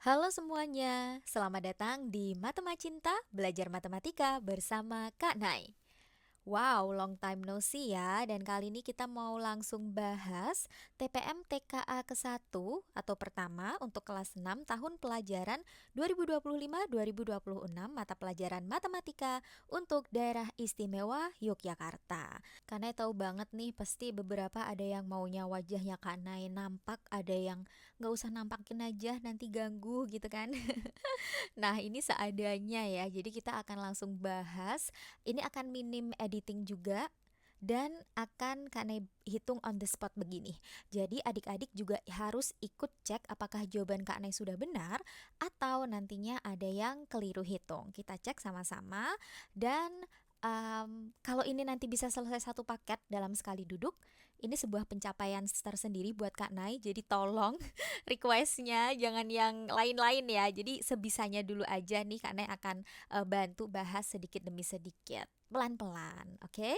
Halo semuanya, selamat datang di Matema Cinta, belajar matematika bersama Kak Nai. Wow, long time no see ya. Dan kali ini kita mau langsung bahas TPM TKA ke-1 atau pertama untuk kelas 6 tahun pelajaran 2025-2026 mata pelajaran matematika untuk daerah istimewa Yogyakarta. Karena tahu banget nih, pasti beberapa ada yang maunya wajahnya Kak Nai nampak, ada yang nggak usah nampakin aja nanti ganggu gitu kan. Nah, ini seadanya ya. Jadi kita akan langsung bahas. Ini akan minim editing juga dan akan karena hitung on the spot begini. Jadi adik-adik juga harus ikut cek apakah jawaban Kak Nay sudah benar atau nantinya ada yang keliru hitung. Kita cek sama-sama dan kalau ini nanti bisa selesai satu paket dalam sekali duduk, ini sebuah pencapaian tersendiri buat Kak Nay. Jadi tolong requestnya jangan yang lain-lain ya. Jadi sebisanya dulu aja nih karena akan bantu bahas sedikit demi sedikit, pelan-pelan, oke?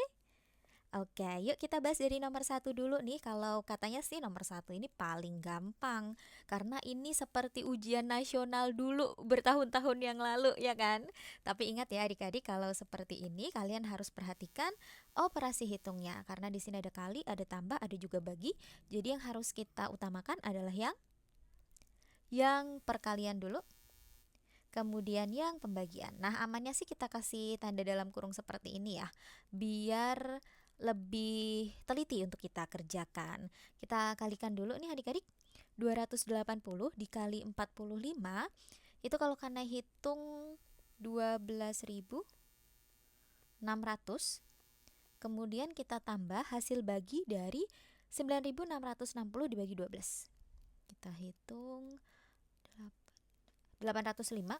Oke, yuk kita bahas dari nomor satu dulu nih. Kalau katanya sih nomor satu ini paling gampang karena ini seperti ujian nasional dulu bertahun-tahun yang lalu ya kan. Tapi ingat ya adik-adik, kalau seperti ini kalian harus perhatikan operasi hitungnya karena di sini ada kali, ada tambah, ada juga bagi. Jadi yang harus kita utamakan adalah yang perkalian dulu, kemudian yang pembagian. Nah, amannya sih kita kasih tanda dalam kurung seperti ini ya, biar lebih teliti untuk kita kerjakan. Kita kalikan dulu nih adik-adik. 280 dikali 45 itu kalau karena hitung 12.600. Kemudian kita tambah hasil bagi dari 9.660 dibagi 12. Kita hitung 805.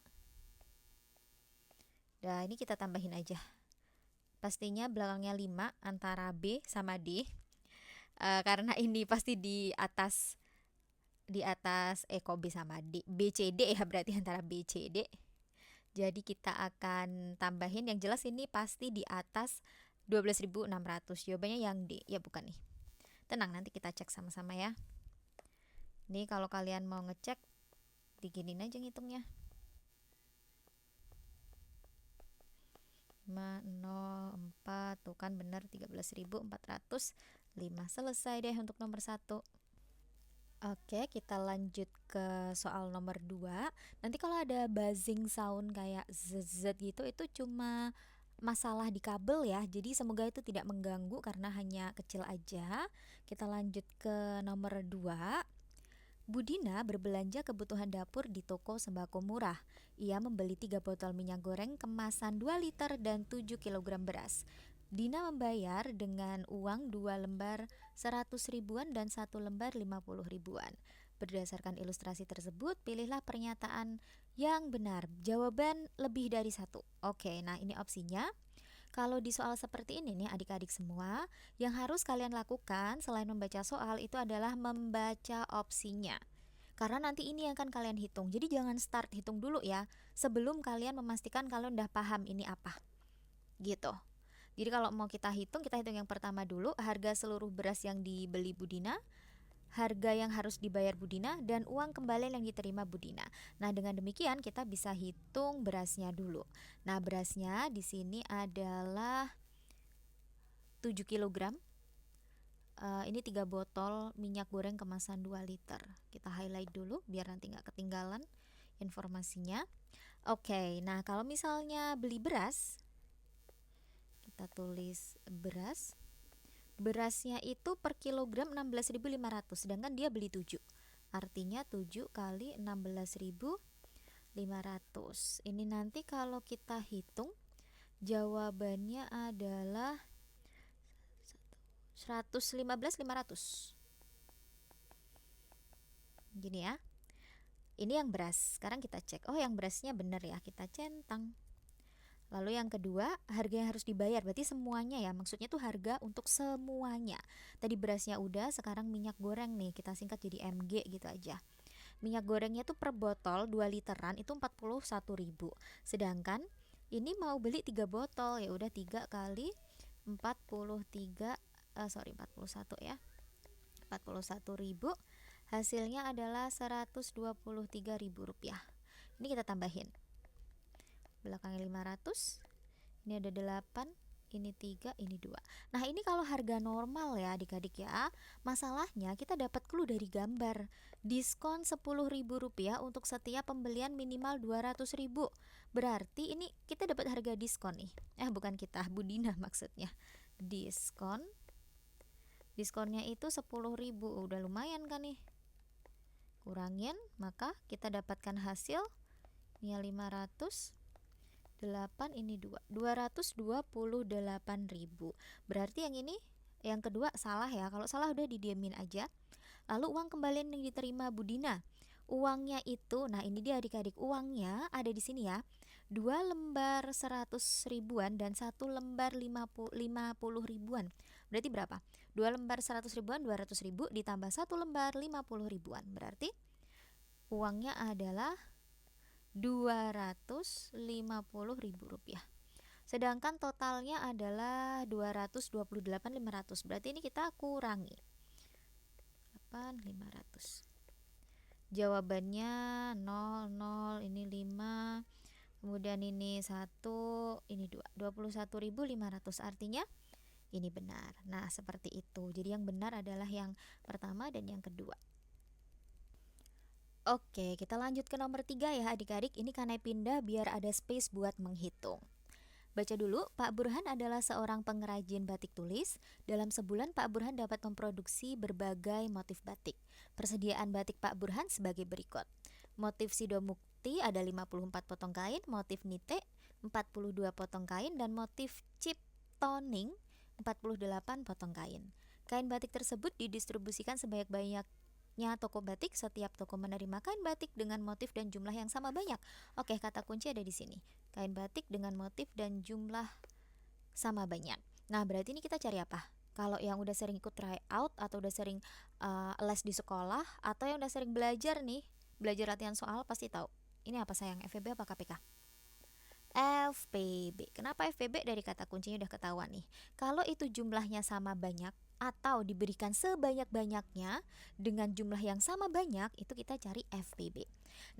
Nah, ini kita tambahin aja. Pastinya belakangnya 5 antara B sama D. Karena ini pasti di atas kok B sama D. B C D ya, berarti antara B C D. Jadi kita akan tambahin yang jelas ini pasti di atas 12.600. Jawabannya yang D. Ya bukan nih. Tenang, nanti kita cek sama-sama ya. Nih kalau kalian mau ngecek, diginin aja ngitungnya. 504 tuh kan bener, 13.405. Selesai deh untuk nomor 1. Oke, kita lanjut ke soal nomor 2. Nanti kalau ada buzzing sound kayak zz gitu, itu cuma masalah di kabel ya. Jadi semoga itu tidak mengganggu karena hanya kecil aja. Kita lanjut ke nomor 2. Budina berbelanja kebutuhan dapur di toko sembako murah. Ia membeli 3 botol minyak goreng kemasan 2 liter dan 7 kilogram beras. Dina membayar dengan uang 2 lembar 100 ribuan dan 1 lembar 50 ribuan. Berdasarkan ilustrasi tersebut, pilihlah pernyataan yang benar. Jawaban lebih dari satu. Oke, nah ini opsinya. Kalau di soal seperti ini nih adik-adik semua, yang harus kalian lakukan selain membaca soal itu adalah membaca opsinya. Karena nanti ini yang akan kalian hitung. Jadi jangan start hitung dulu ya, sebelum kalian memastikan kalian udah paham ini apa. Gitu. Jadi kalau mau kita hitung yang pertama dulu, harga seluruh beras yang dibeli Budina, harga yang harus dibayar Budina, dan uang kembalian yang diterima Budina. Nah, dengan demikian kita bisa hitung berasnya dulu. Nah, berasnya di sini adalah 7 kilogram. Ini 3 botol minyak goreng kemasan 2 liter. Kita highlight dulu biar nanti nggak ketinggalan informasinya. Oke, nah kalau misalnya beli beras, kita tulis beras. Berasnya itu per kilogram 16.500, sedangkan dia beli 7. Artinya 7 kali 16.500. Ini nanti kalau kita hitung jawabannya adalah 115.500. Gini ya. Ini yang beras. Sekarang kita cek. Oh, yang berasnya benar ya. Kita centang. Lalu yang kedua, harga yang harus dibayar berarti semuanya ya. Maksudnya tuh harga untuk semuanya. Tadi berasnya udah, sekarang minyak goreng nih. Kita singkat jadi MG gitu aja. Minyak gorengnya tuh per botol 2 literan itu 41.000. Sedangkan ini mau beli 3 botol, ya udah 3 kali 43 41 ya. 41.000. Hasilnya adalah Rp123.000. Ini kita tambahin. Belakangnya 500. Ini ada 8, ini 3, ini 2. Nah, ini kalau harga normal ya adik-adik ya. Masalahnya kita dapat clue dari gambar. Diskon Rp10.000 untuk setiap pembelian minimal Rp200.000. Berarti ini kita dapat harga diskon nih. Bukan kita, Budina maksudnya. Diskonnya itu 10.000. Udah lumayan kan nih. Kurangin, maka kita dapatkan hasil ini 500, 8, ini 2, Rp228.000. Berarti yang ini, yang kedua salah ya. Kalau salah udah didiemin aja. Lalu uang kembalian yang diterima Budina, uangnya itu, nah ini dia adik-adik, uangnya ada di sini ya. 2 lembar 100 ribuan dan 1 lembar 50 ribuan. Berarti berapa? 2 lembar 100 ribuan 200.000 ditambah 1 lembar 50 ribuan. Berarti uangnya adalah Rp250.000. Sedangkan totalnya adalah 228.500. Berarti ini kita kurangi 8.500. Jawabannya 0, 0, ini 5, kemudian ini 1, ini 2, 21.500. Artinya ini benar. Nah, seperti itu. Jadi yang benar adalah yang pertama dan yang kedua. Oke, kita lanjut ke nomor 3 ya adik-adik. Ini Kanai pindah biar ada space buat menghitung. Baca dulu, Pak Burhan adalah seorang pengrajin batik tulis. Dalam sebulan Pak Burhan dapat memproduksi berbagai motif batik. Persediaan batik Pak Burhan sebagai berikut. Motif Sidomukti ada 54 potong kain, motif Nite 42 potong kain, dan motif Chip Toning 48 potong kain. Kain batik tersebut didistribusikan sebanyak-banyaknya toko batik. Setiap toko menerima kain batik dengan motif dan jumlah yang sama banyak. Oke, kata kunci ada di sini. Kain batik dengan motif dan jumlah sama banyak. Nah, berarti ini kita cari apa? Kalau yang udah sering ikut try out atau udah sering les di sekolah, atau yang udah sering belajar nih, belajar latihan soal, pasti tahu. Ini apa sayang, FVB apa KPK? FPB. Kenapa FPB? Dari kata kuncinya udah ketahuan nih. Kalau itu jumlahnya sama banyak atau diberikan sebanyak-banyaknya dengan jumlah yang sama banyak, itu kita cari FPB.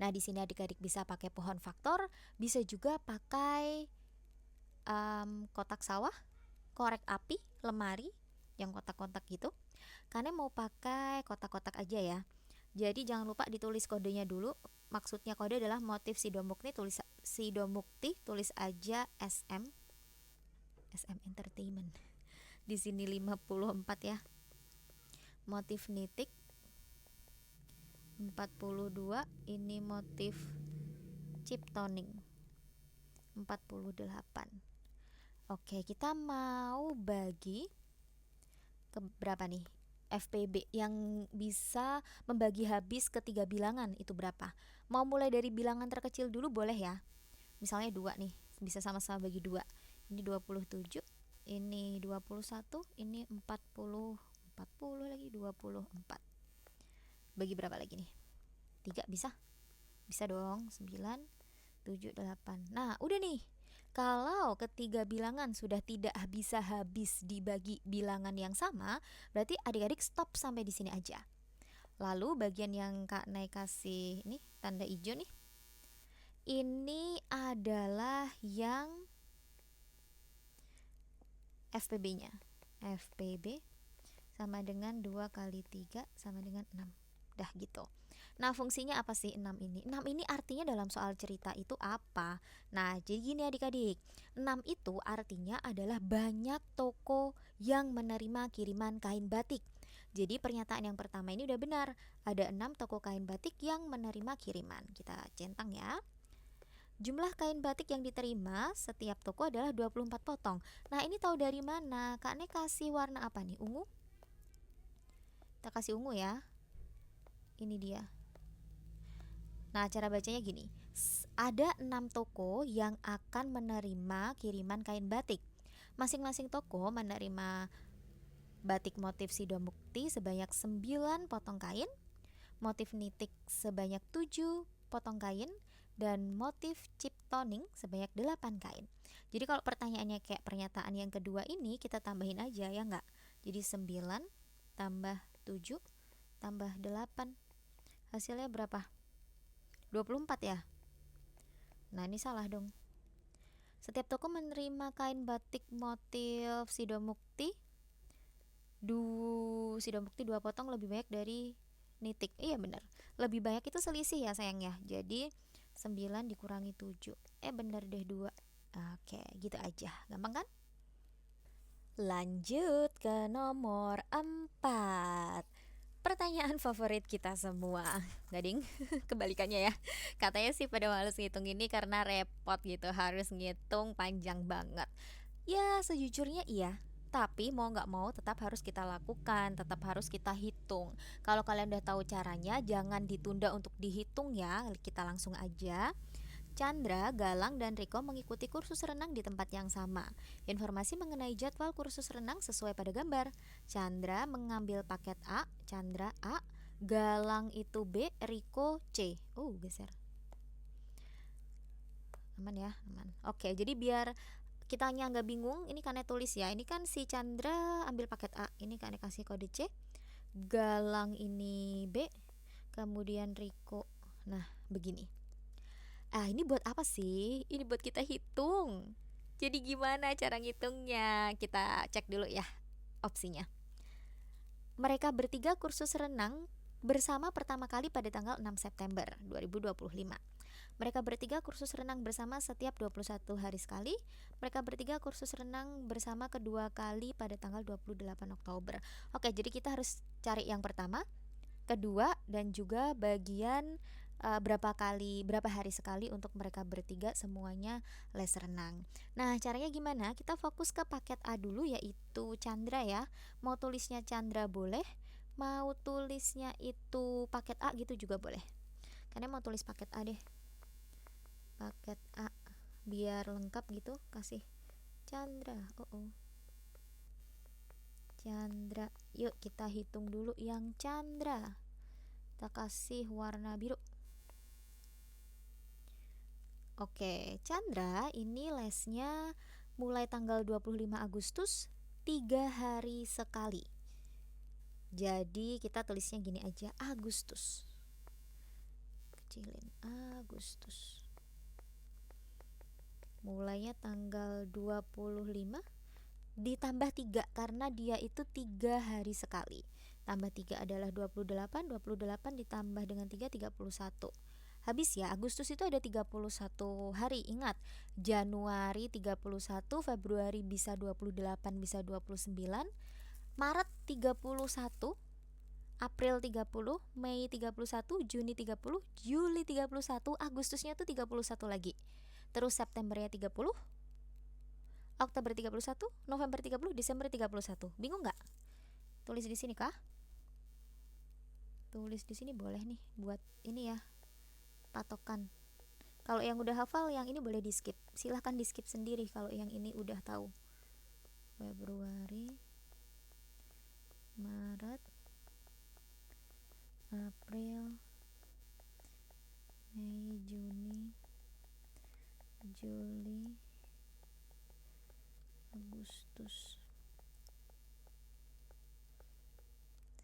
Nah, di sini adik-adik bisa pakai pohon faktor, bisa juga pakai kotak sawah, korek api, lemari yang kotak-kotak gitu. Karena mau pakai kotak-kotak aja ya. Jadi jangan lupa ditulis kodenya dulu. Maksudnya kode adalah motif Sidomukti, tulis aja SM Entertainment. Di sini 54 ya. Motif nitik 42, ini motif Chip Toning 48. Oke, kita mau bagi ke berapa nih? FPB yang bisa membagi habis ke 3 bilangan itu berapa? Mau mulai dari bilangan terkecil dulu boleh ya. Misalnya 2 nih, bisa sama-sama bagi 2. Ini 27, ini 21, ini 40 lagi 24. Bagi berapa lagi nih? 3 bisa? Bisa dong. 9, 7, 8. Nah, udah nih. Kalau ketiga bilangan sudah tidak bisa habis dibagi bilangan yang sama, berarti adik-adik stop sampai di sini aja. Lalu bagian yang Kak Nay kasih ini tanda hijau nih, ini adalah yang FPB-nya. FPB sama dengan 2 kali 3 sama dengan 6. Dah gitu. Nah, fungsinya apa sih 6 ini? 6 ini artinya dalam soal cerita itu apa? Nah, jadi gini adik-adik. 6 itu artinya adalah banyak toko yang menerima kiriman kain batik. Jadi pernyataan yang pertama ini udah benar. Ada 6 toko kain batik yang menerima kiriman. Kita centang ya. Jumlah kain batik yang diterima setiap toko adalah 24 potong. Nah, ini tahu dari mana? Kak Ne kasih warna apa nih? Ungu? Kita kasih ungu ya. Ini dia. Nah, cara bacanya gini. Ada 6 toko yang akan menerima kiriman kain batik. Masing-masing toko menerima batik motif Sidomukti sebanyak 9 potong kain, motif nitik sebanyak 7 potong kain, dan motif Chip Toning sebanyak 8 kain. Jadi kalau pertanyaannya kayak pernyataan yang kedua ini, kita tambahin aja ya enggak? Jadi 9 tambah 7 tambah 8 Hasilnya berapa? 24 ya? Nah, ini salah dong. Setiap toko menerima kain batik motif sidomukti sidomukti 2 potong lebih banyak dari nitik. Iya benar. Lebih banyak itu selisih ya sayang ya. Jadi 9 dikurangi 7. Benar deh 2. Oke, gitu aja. Gampang kan? Lanjut ke nomor 4. Pertanyaan favorit kita semua. Gading, kebalikannya ya. Katanya sih pada males ngitung ini karena repot gitu, harus ngitung panjang banget. Ya, sejujurnya iya. Tapi mau nggak mau tetap harus kita lakukan, tetap harus kita hitung. Kalau kalian udah tahu caranya, jangan ditunda untuk dihitung ya. Kita langsung aja. Chandra, Galang, dan Riko mengikuti kursus renang di tempat yang sama. Informasi mengenai jadwal kursus renang sesuai pada gambar. Chandra mengambil paket A, Chandra A, Galang itu B, Riko C. Geser. Aman ya, aman. Oke, jadi biar kitanya nggak bingung, ini karena tulis ya. Ini kan si Chandra ambil paket A, ini karena kasih kode C. Galang ini B, kemudian Riko. Nah, begini. Ini buat apa sih? Ini buat kita hitung. Jadi gimana cara ngitungnya? Kita cek dulu ya opsinya. Mereka bertiga kursus renang bersama pertama kali pada tanggal 6 September 2025. Mereka bertiga kursus renang bersama setiap 21 hari sekali. Mereka bertiga kursus renang bersama kedua kali pada tanggal 28 Oktober. Oke, jadi kita harus cari yang pertama, kedua, dan juga bagian berapa hari sekali untuk mereka bertiga semuanya les renang. Nah, caranya gimana? Kita fokus ke paket A dulu, yaitu Chandra ya. Mau tulisnya Chandra boleh, mau tulisnya itu paket A gitu juga boleh. Karena mau tulis paket A deh. Paket A biar lengkap gitu, kasih Chandra. Chandra. Yuk kita hitung dulu yang Chandra. Kita kasih warna biru. Oke, Chandra ini lesnya mulai tanggal 25 Agustus 3 hari sekali. Jadi kita tulisnya gini aja, Agustus. Kecilin, Agustus. Mulainya tanggal 25 ditambah 3 karena dia itu 3 hari sekali. Tambah 3 adalah 28, 28 ditambah dengan 3, 31. Habis ya, Agustus itu ada 31 hari. Ingat, Januari 31, Februari bisa 28, bisa 29, Maret 31, April 30, Mei 31, Juni 30, Juli 31, Agustusnya tuh 31 lagi. Terus Septembernya 30, Oktober 31, November 30, Desember 31. Bingung nggak? Tulis di sini kah? Tulis di sini boleh nih buat ini ya, patokan. Kalau yang udah hafal, yang ini boleh di skip. Silahkan di skip sendiri kalau yang ini udah tahu. Februari, Maret, April, Mei, Juni, Juli, Agustus,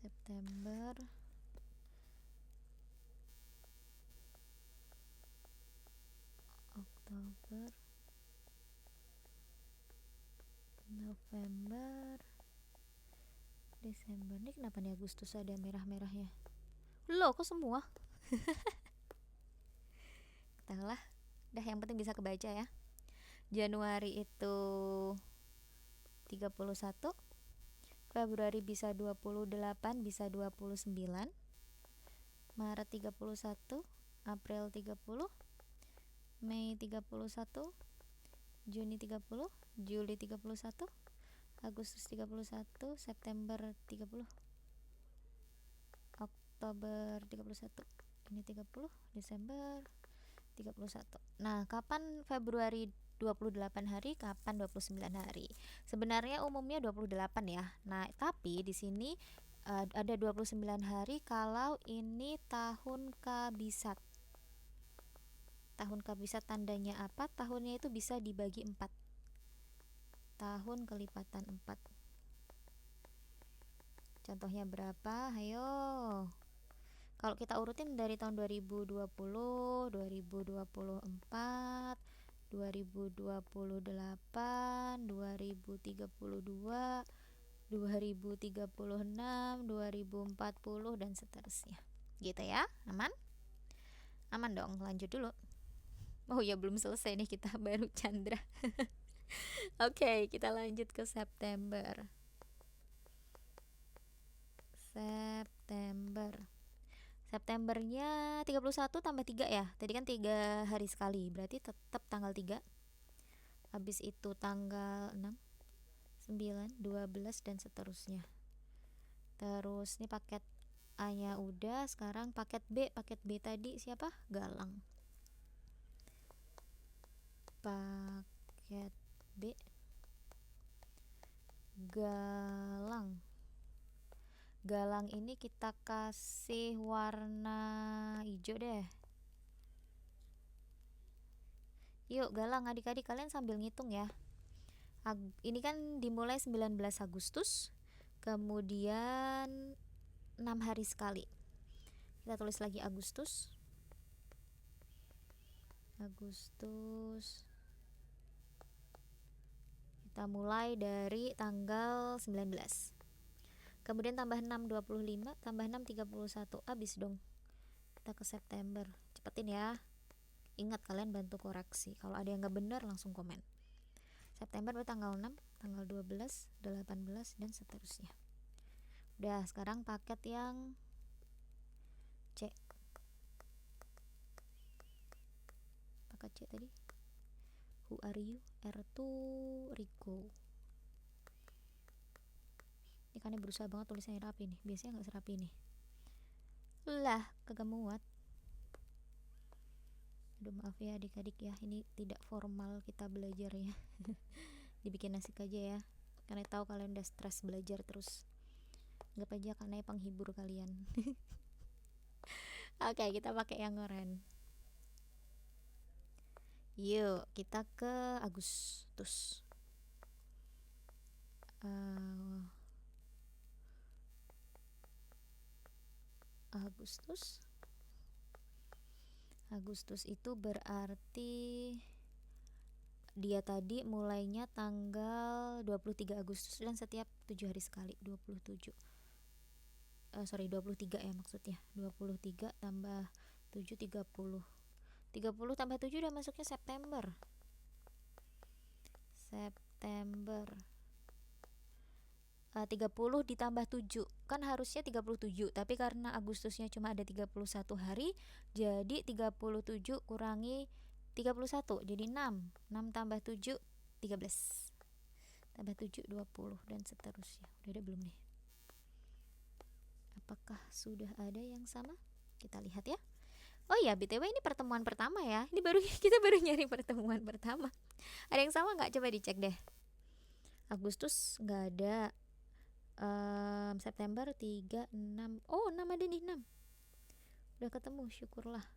September, Oktober, November, Desember. Ini kenapa nih Agustus ada merah-merahnya? Loh, kok semua? Entahlah. Dah, yang penting bisa kebaca ya. Januari itu 31, Februari bisa 28, bisa 29, Maret 31, April 30, Mei 31, Juni 30, Juli 31, Agustus 31, September 30, Oktober 31, ini 30, Desember 31. Nah, kapan Februari 28 hari, kapan 29 hari? Sebenarnya umumnya 28 ya. Nah, tapi di sini ada 29 hari kalau ini tahun kabisat. Tahun kabisat tandanya apa? Tahunnya itu bisa dibagi 4. Tahun kelipatan 4. Contohnya berapa? Ayo. Kalau kita urutin dari tahun 2020, 2024, 2028, 2032, 2036, 2040 dan seterusnya. Gitu ya. Aman? Aman dong, lanjut dulu. Oh ya, belum selesai nih, kita baru Chandra. Oke, kita lanjut ke September. Septembernya 31 tambah 3 ya. Tadi kan 3 hari sekali, berarti tetap tanggal 3. Habis itu tanggal 6, 9, 12 dan seterusnya. Terus nih paket A-nya udah, sekarang paket B. Paket B tadi siapa? Galang. Paket B Galang. Galang ini kita kasih warna hijau deh. Yuk Galang, adik-adik kalian sambil ngitung ya. Ini kan dimulai 19 Agustus, kemudian 6 hari sekali. Kita tulis lagi Agustus. Kita mulai dari tanggal 19. Kemudian tambah 6 25, tambah 6 31. Habis dong. Kita ke September. Cepetin ya. Ingat kalian bantu koreksi. Kalau ada yang nggak benar langsung komen. September tanggal 6, tanggal 12, 18 dan seterusnya. Udah, sekarang paket yang C. Paket C tadi. Who are you? R2 Rico. Ini kan berusaha banget tulisannya rapi nih. Biasanya nggak serapi nih. Lah, kagak muat. Aduh, maaf ya adik-adik ya, ini tidak formal kita belajar ya. Dibikin asik aja ya, karena tahu kalian udah stres belajar terus. Anggap aja karena penghibur kalian. Oke, kita pakai yang oranye. Yuk, kita ke Agustus. Agustus itu berarti dia tadi mulainya tanggal 23 Agustus dan setiap 7 hari sekali. 23 ya maksudnya. 23 tambah 7 30. 30 tambah 7 udah masuknya September. 30 ditambah 7 kan harusnya 37, tapi karena Agustusnya cuma ada 31 hari, jadi 37 kurangi 31 jadi 6 tambah 7 13, tambah 7 20 dan seterusnya. Udah ada belum nih? Apakah sudah ada yang sama? Kita lihat ya. Oh ya, BTW ini pertemuan pertama ya. Ini baru kita baru nyari pertemuan pertama. Ada yang sama nggak? Coba dicek deh. Agustus nggak ada. September 3, 6. Oh, 6 ada nih, 6. Udah ketemu, syukurlah.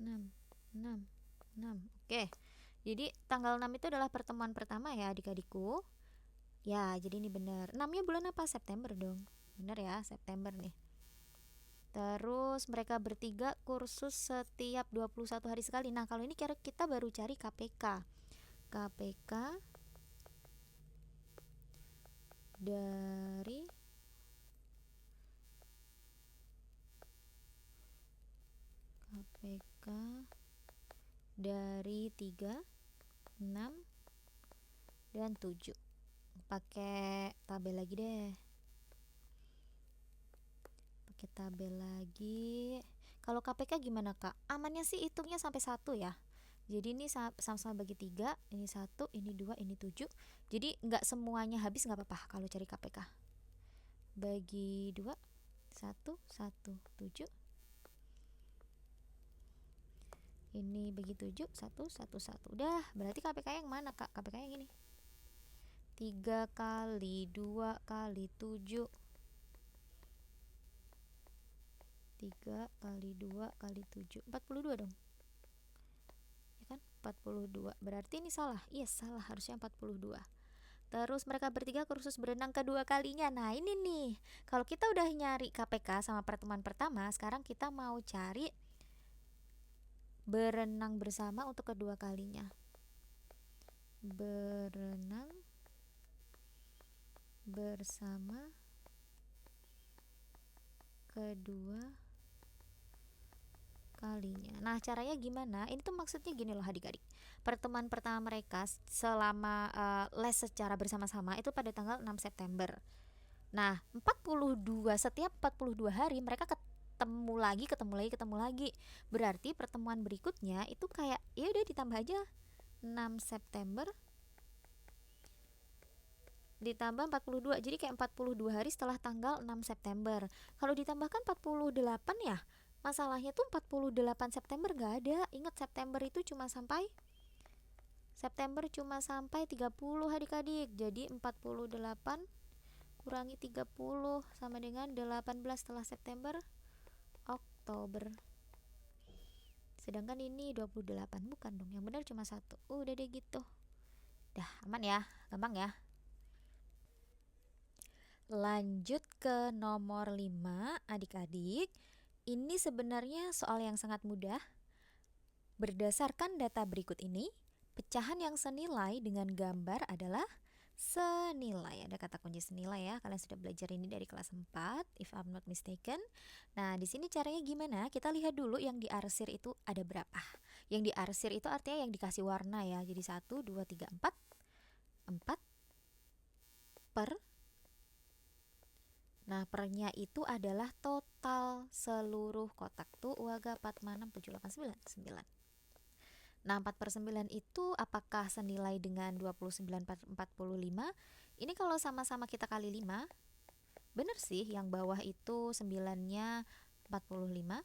6. Oke. Jadi tanggal 6 itu adalah pertemuan pertama ya adik-adikku. Ya, jadi ini benar. 6-nya bulan apa? September dong. Benar ya, September nih. Terus mereka bertiga kursus setiap 21 hari sekali. Nah, kalau ini kita baru cari KPK. KPK dari KPK dari 3, 6 dan 7. Pakai tabel lagi deh. Pakai tabel lagi. Kalau KPK gimana, Kak? Amannya sih hitungnya sampai 1 ya. Jadi ini sama-sama bagi 3, ini 1, ini 2, ini 7. Jadi nggak semuanya habis, nggak apa-apa kalau cari KPK. Bagi 2, 1, 1, 7. Ini bagi 7, 1, 1, 1. Udah, berarti KPK yang mana, Kak? KPK yang ini. 3 kali 2 kali 7. 3 kali 2 kali 7. 42 dong. Ya kan? 42. Berarti ini salah. Iya, salah. Harusnya 42. Terus mereka bertiga kursus berenang kedua kalinya. Nah, ini nih. Kalau kita udah nyari KPK sama pertemuan pertama, sekarang kita mau cari berenang bersama untuk kedua kalinya. Berenang bersama kedua kalinya. Nah, caranya gimana? Ini tuh maksudnya gini loh adik-adik. Pertemuan pertama mereka selama les secara bersama-sama itu pada tanggal 6 September. Nah, 42 setiap 42 hari mereka ketemu lagi, ketemu lagi, ketemu lagi. Berarti pertemuan berikutnya itu kayak ya udah ditambah aja 6 September ditambah 42. Jadi kayak 42 hari setelah tanggal 6 September. Kalau ditambahkan 48 ya. Masalahnya tuh 48 September gak ada. Ingat September itu cuma sampai 30 adik-adik. Jadi 48 kurangi 30 sama dengan 18 setelah September, Oktober. Sedangkan ini 28, bukan dong. Yang benar cuma satu. Udah deh gitu. Dah, aman ya, gampang ya. Lanjut ke nomor 5, adik-adik. Ini sebenarnya soal yang sangat mudah. Berdasarkan data berikut ini, pecahan yang senilai dengan gambar adalah senilai. Ada kata kunci senilai ya. Kalian sudah belajar ini dari kelas 4 if I'm not mistaken. Nah, di sini caranya gimana? Kita lihat dulu yang diarsir itu ada berapa. Yang diarsir itu artinya yang dikasih warna ya. Jadi 1 2 3 4 4 per. Nah, pernya itu adalah total seluruh kotak tuh Uaga 4 6 7 8 9 9. Nah, 4 per 9 itu apakah senilai dengan 29 per 45? Ini kalau sama-sama kita kali 5, bener sih yang bawah itu 9-nya 45.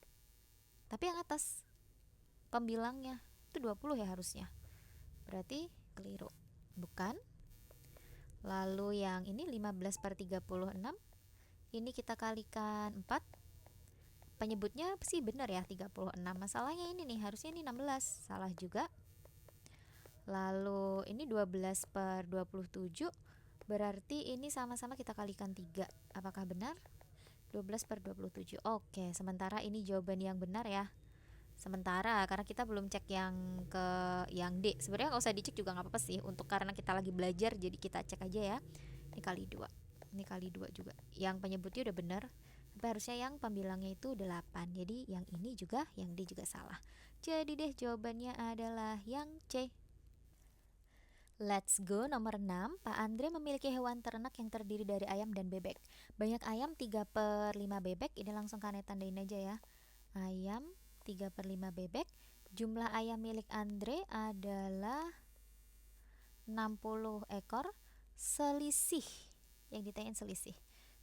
Tapi yang atas pembilangnya itu 20 ya harusnya. Berarti keliru. Bukan? Lalu yang ini 15 per 36. Ini kita kalikan 4. Penyebutnya sih benar ya 36. Masalahnya ini nih, harusnya ini 16. Salah juga. Lalu ini 12 per 27. Berarti ini sama-sama kita kalikan 3. Apakah benar? 12 per 27. Oke, sementara ini jawaban yang benar ya. Sementara karena kita belum cek yang D. Sebenarnya nggak usah dicek juga nggak apa-apa sih. Untuk karena kita lagi belajar jadi kita cek aja ya. Ini kali 2. Ini kali 2 juga. Yang penyebutnya udah benar. Tapi harusnya yang pembilangnya itu 8. Jadi yang ini juga, yang D juga salah. Jadi deh jawabannya adalah yang C. Let's go nomor 6. Pak Andre memiliki hewan ternak yang terdiri dari ayam dan bebek. Banyak ayam 3 per 5 bebek. Ini langsung Kane tandain aja ya. Ayam 3 per 5 bebek. Jumlah ayam milik Andre adalah 60 ekor. Selisih, yang ditanyain selisih.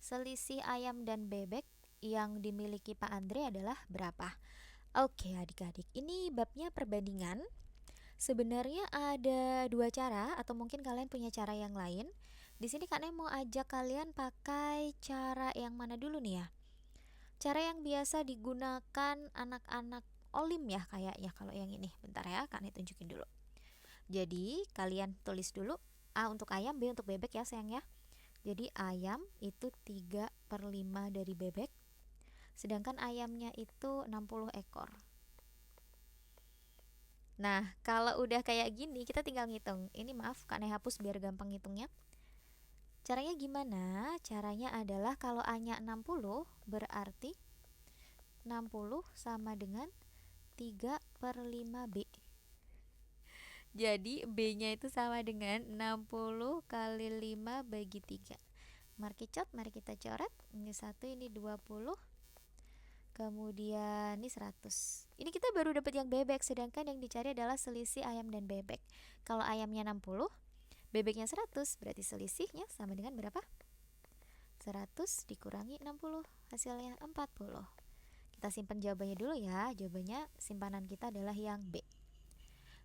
Selisih ayam dan bebek yang dimiliki Pak Andre adalah berapa? Oke adik-adik, ini babnya perbandingan. Sebenarnya ada 2 cara atau mungkin kalian punya cara yang lain. Di sini Kak Ne mau ajak kalian pakai cara yang mana dulu nih ya? Cara yang biasa digunakan anak-anak Olim ya kayaknya kalau yang ini. Bentar ya, Kak Ne tunjukin dulu. Jadi kalian tulis dulu A untuk ayam, B untuk bebek ya sayang ya. Jadi ayam itu 3 per 5 dari bebek. Sedangkan ayamnya itu 60 ekor. Nah, kalau udah kayak gini, kita tinggal ngitung. Ini maaf, Kak Ne hapus biar gampang ngitungnya. Caranya gimana? Caranya adalah kalau A-nya 60, berarti 60 sama dengan 3 per 5B. Jadi B-nya itu sama dengan 60 kali 5 bagi 3. Markicot, mari kita coret. Ini 1, ini 20. Kemudian ini 100. Ini kita baru dapat yang bebek, sedangkan yang dicari adalah selisih ayam dan bebek. Kalau ayamnya 60, bebeknya 100, berarti selisihnya sama dengan berapa? 100 dikurangi 60, hasilnya 40. Kita simpan jawabannya dulu ya. Jawabannya simpanan kita adalah yang B.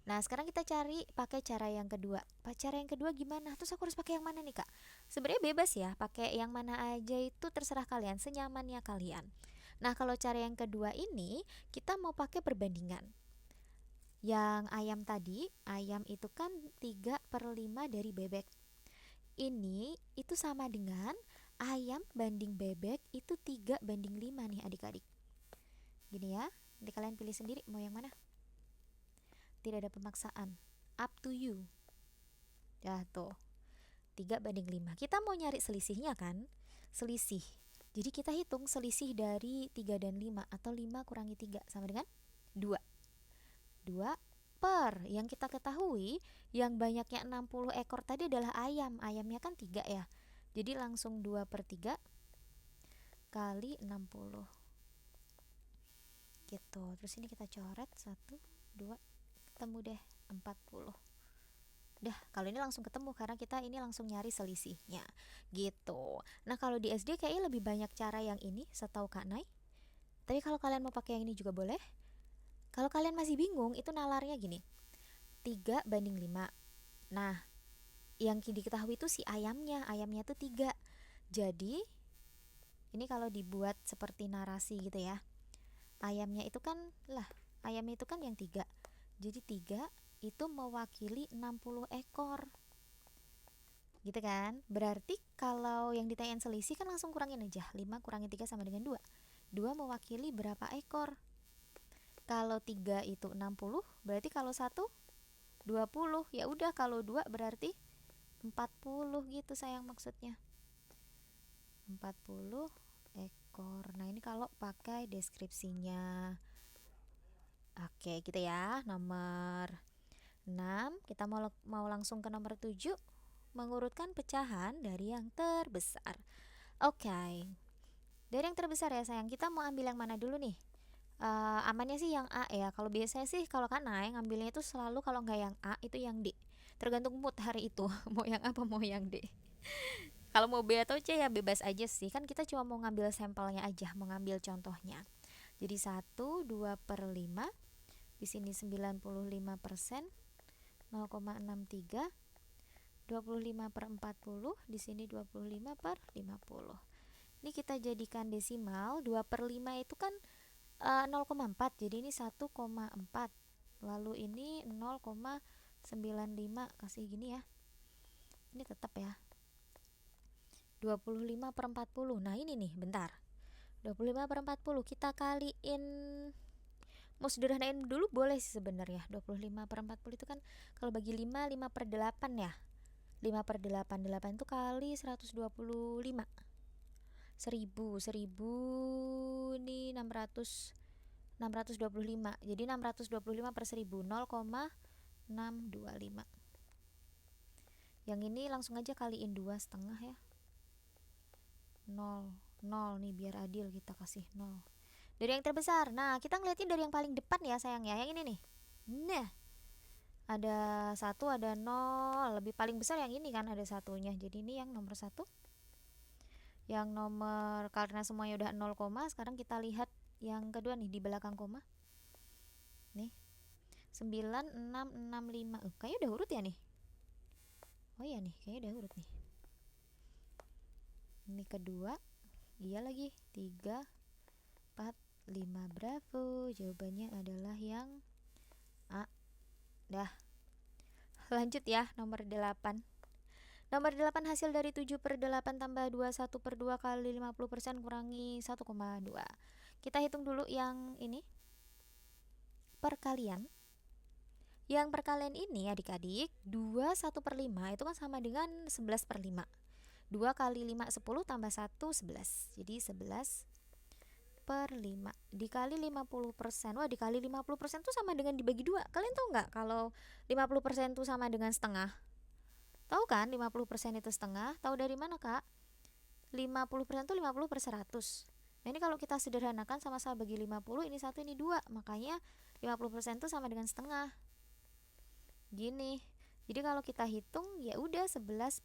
Nah, sekarang kita cari pakai cara yang kedua. Cara yang kedua gimana? Terus aku harus pakai yang mana nih, Kak? Sebenarnya bebas ya, pakai yang mana aja itu terserah kalian, senyamannya kalian. Nah, kalau cara yang kedua ini kita mau pakai perbandingan. Yang ayam tadi, ayam itu kan 3 per 5 dari bebek. Ini itu sama dengan ayam banding bebek itu 3:5 nih adik-adik. Gini ya, nanti kalian pilih sendiri mau yang mana. Tidak ada pemaksaan, up to you. Ya tuh, 3:5. Kita mau nyari selisihnya kan? Selisih. Jadi kita hitung selisih dari 3 dan 5, atau 5 kurangi 3 sama dengan 2. 2 per, yang kita ketahui yang banyaknya 60 ekor tadi adalah ayam. Ayamnya kan 3 ya. Jadi langsung 2/3 kali 60 gitu. Terus ini kita coret 1, 2, ketemu deh 40. Dah, kalau ini langsung ketemu karena kita ini langsung nyari selisihnya gitu. Nah, kalau di SD kayaknya lebih banyak cara yang ini setahu Kak Nay. Tapi kalau kalian mau pakai yang ini juga boleh. Kalau kalian masih bingung, itu nalarnya gini. 3:5. Nah, yang diketahui itu si ayamnya. Ayamnya tuh 3. Jadi, ini kalau dibuat seperti narasi gitu ya. Ayamnya itu kan ayamnya itu kan yang 3. Jadi 3 itu mewakili 60 ekor. Gitu kan? Berarti kalau yang ditanyain selisih kan langsung kurangin aja. 5 kurangi 3 sama dengan 2. 2 mewakili berapa ekor? Kalau 3 itu 60, berarti kalau 1 20. Ya udah, kalau 2 berarti 40 gitu sayang, maksudnya 40 ekor. Nah, ini kalau pakai deskripsinya. Oke, gitu ya. Nomor 6, kita mau langsung ke nomor 7, mengurutkan pecahan dari yang terbesar. Oke. Dari yang terbesar ya sayang, kita mau ambil yang mana dulu nih? Amannya sih yang A ya. Kalau biasanya sih kalau kan Nay ngambilnya itu selalu kalau nggak yang A itu yang D. Tergantung mood hari itu, mau yang A apa mau yang D. Kalau mau B atau C ya bebas aja sih. Kan kita cuma mau ngambil sampelnya aja, mau ngambil contohnya. Jadi 1/2/5, di sini 95%, 0,63, 25/40, di sini 25/50. Ini kita jadikan desimal. 2/5 itu kan 0,4, jadi ini 1,4. Lalu ini 0,95, kasih gini ya. Ini tetap ya. 25/40. Nah, ini nih, bentar. 25/40 kita kaliin, mau sederhanain dulu boleh sih sebenarnya. 25/40 itu kan kalau bagi 5, 5/8 ya. 5/8, 8 itu kali 125. 1000 ini 625. Jadi 625/1000, 0,625. Yang ini langsung aja kaliin 2,5 ya. 0 nih, biar adil kita kasih 0. Dari yang terbesar. Nah, kita ngeliatnya dari yang paling depan ya sayang ya. Yang ini nih. Nah, ada 1, ada 0. Lebih paling besar yang ini kan, ada satunya. Jadi ini yang nomor 1. Yang nomor, karena semuanya udah 0, sekarang kita lihat yang kedua nih di belakang koma. Nih. 9665. Kayaknya udah urut ya nih. Oh iya nih, kayaknya udah urut nih. Ini kedua. Iya lagi. 3, 4, 5. Bravo. Jawabannya adalah yang A. Dah. Lanjut ya, nomor 8. Nomor 8, hasil dari 7/8 tambah 21/2 kali 50% kurangi 1,2. Kita hitung dulu yang ini. Perkalian. Yang perkalian ini adik-adik, 21/5 itu kan sama dengan 11/5. 2 kali 5 10 tambah 1 11. Jadi 11/5 dikali 50%. Wah, dikali 50% tuh sama dengan dibagi 2. Kalian tahu nggak kalau 50% tuh sama dengan setengah? Tahu kan 50% itu setengah? Tahu dari mana, Kak? 50% tuh 50/100. Nah, ini kalau kita sederhanakan sama-sama bagi 50, ini 1, ini 2. Makanya 50% tuh sama dengan setengah. Gini. Jadi kalau kita hitung ya udah 11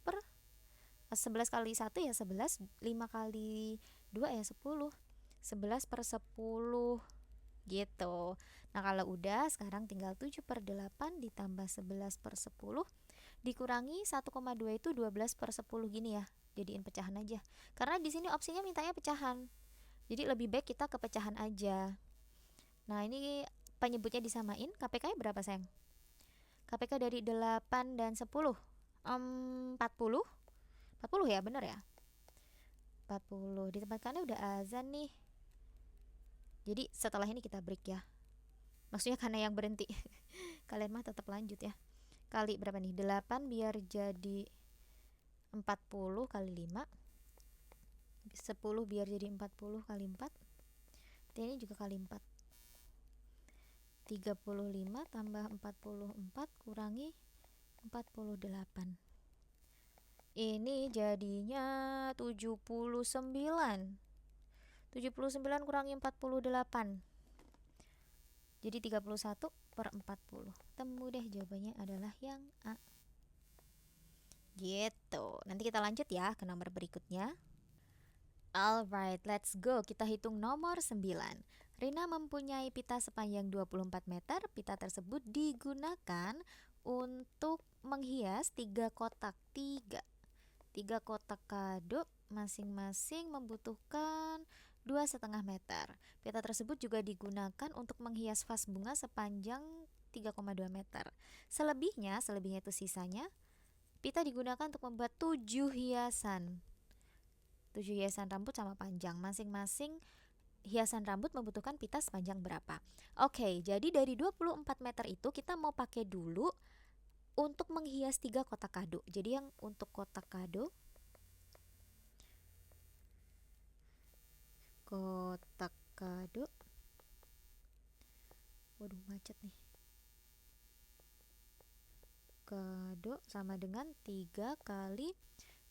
kali 1 ya 11, 5 kali 2 ya 10. 11/10 gitu. Nah, kalau udah sekarang tinggal 7/8 ditambah 11/10 dikurangi 1,2 itu 12/10 gini ya. Jadiin pecahan aja. Karena di sini opsinya mintanya pecahan. Jadi lebih baik kita ke pecahan aja. Nah, ini penyebutnya disamain. KPK-nya berapa, sayang? KPK dari 8 dan 10. 40. 40 ya, bener ya? 40. Di tempat kalian udah azan nih. Jadi setelah ini kita break ya. Maksudnya karena yang berhenti. Kalian mah tetap lanjut ya. Kali berapa nih? 8 biar jadi 40 kali 5. 10 biar jadi 40 kali 4. Dan ini juga kali 4. 35 tambah 44 kurangi 48. Ini jadinya 79. 79 kurangi 48. Jadi 31/40. Temu deh, jawabannya adalah yang A. Gitu. Nanti kita lanjut ya ke nomor berikutnya. Alright, let's go. Kita hitung nomor 9. Rina mempunyai pita sepanjang 24 meter. Pita tersebut digunakan untuk menghias 3 kotak. 3 kotak kado masing-masing membutuhkan 2,5 meter. Pita tersebut juga digunakan untuk menghias vas bunga sepanjang 3,2 meter. Selebihnya itu sisanya, pita digunakan untuk membuat 7 hiasan. 7 hiasan rambut sama panjang. Masing-masing hiasan rambut membutuhkan pita sepanjang berapa? Oke, jadi dari 24 meter itu kita mau pakai dulu untuk menghias 3 kotak kado. Jadi yang untuk kotak kado, waduh macet nih. Kado sama dengan 3 kali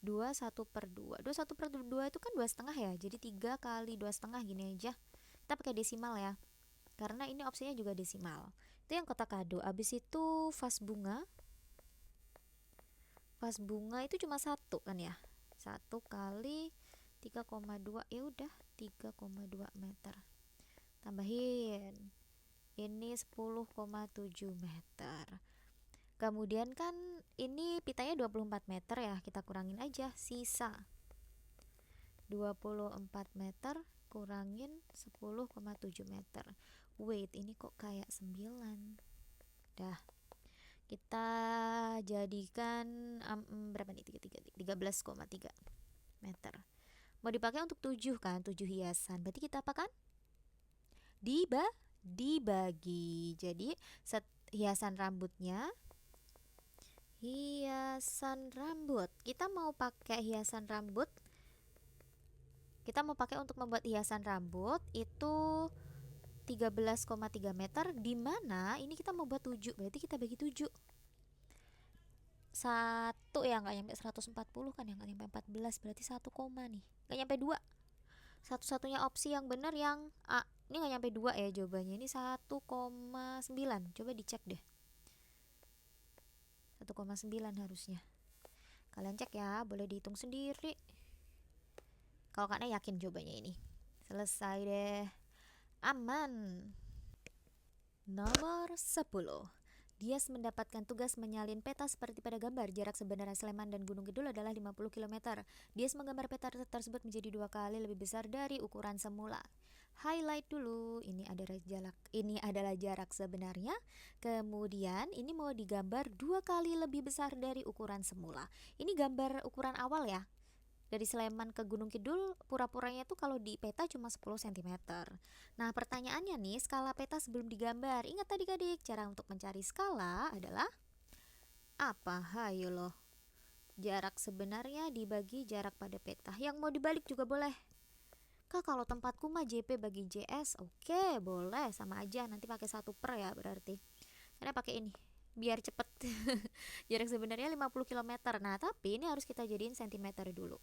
2 1/2. 2 1/2 itu kan 2,5 ya. Jadi 3 kali 2,5 gini aja. Kita pakai desimal ya, karena ini opsinya juga desimal. Itu yang kotak kado. Abis itu vas bunga. Vas bunga itu cuma 1 kan ya. 1 kali 3,2, ya udah 3,2 meter. Tambahin. Ini 10,7 meter. Kemudian kan ini pitanya 24 meter ya, kita kurangin aja, sisa 24 meter kurangin 10,7 meter. Wait, ini kok kayak 9. Dah, kita jadikan berapa nih? 13,3 meter. Mau dipakai untuk 7 kan, 7 hiasan. Berarti kita apakan? Dibagi. Jadi hiasan rambut. Kita mau pakai hiasan rambut. Kita mau pakai untuk membuat hiasan rambut itu 13,3 meter, di mana ini kita mau buat 7. Berarti kita bagi 7. 1 ya, nggak nyampe 140 kan, yang nggak nyampe 14, berarti 1 koma nih, nggak nyampe 2. Satu-satunya opsi yang benar yang A. Ini nggak nyampe 2 ya jawabannya. Ini 1,9. Coba dicek deh. 1,9 harusnya. Kalian cek ya, boleh dihitung sendiri. Kalau kalian yakin jawabannya ini. Selesai deh. Aman. Nomor 10. Dias mendapatkan tugas menyalin peta seperti pada gambar. Jarak sebenarnya Sleman dan Gunung Kidul adalah 50 km. Dias menggambar peta tersebut menjadi 2 kali lebih besar dari ukuran semula. Highlight dulu. Ini adalah jarak sebenarnya. Kemudian ini mau digambar 2 kali lebih besar dari ukuran semula. Ini gambar ukuran awal ya. Dari Sleman ke Gunung Kidul, pura-puranya tuh kalau di peta cuma 10 cm. Nah, pertanyaannya nih, skala peta sebelum digambar. Ingat tadi adik, cara untuk mencari skala adalah apa? Hayo loh. Jarak sebenarnya dibagi jarak pada peta. Yang mau dibalik juga boleh. Kak, kalau tempatku mah JP bagi JS. Oke, boleh, sama aja. Nanti pakai 1 per ya berarti. Karena pakai ini biar cepet. Jarak sebenarnya 50 km. Nah, tapi ini harus kita jadiin cm dulu.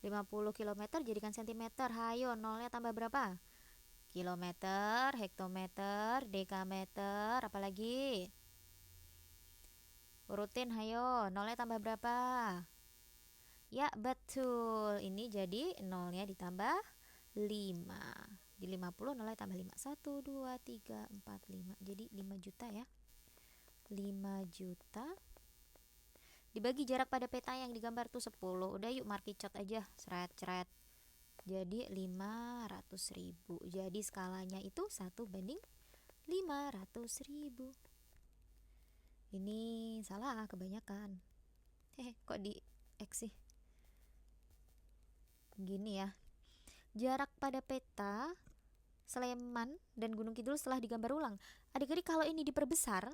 50 km jadikan cm. Hayo, nolnya tambah berapa? Kilometer, hektometer, dekameter, apalagi? Urutin, hayo. Nolnya tambah berapa? Ya, betul. Ini jadi nolnya ditambah 5. Di 50 nolnya tambah 5. 1, 2, 3, 4, 5. Jadi 5 juta ya. 5 juta dibagi jarak pada peta yang digambar tuh 10. Udah yuk markicot aja, seret-seret. Jadi 500.000. Jadi skalanya itu 1/500.000. Ini salah kebanyakan. Kok di X sih? Gini ya. Jarak pada peta Sleman dan Gunung Kidul setelah digambar ulang. Adik-adik kalau ini diperbesar,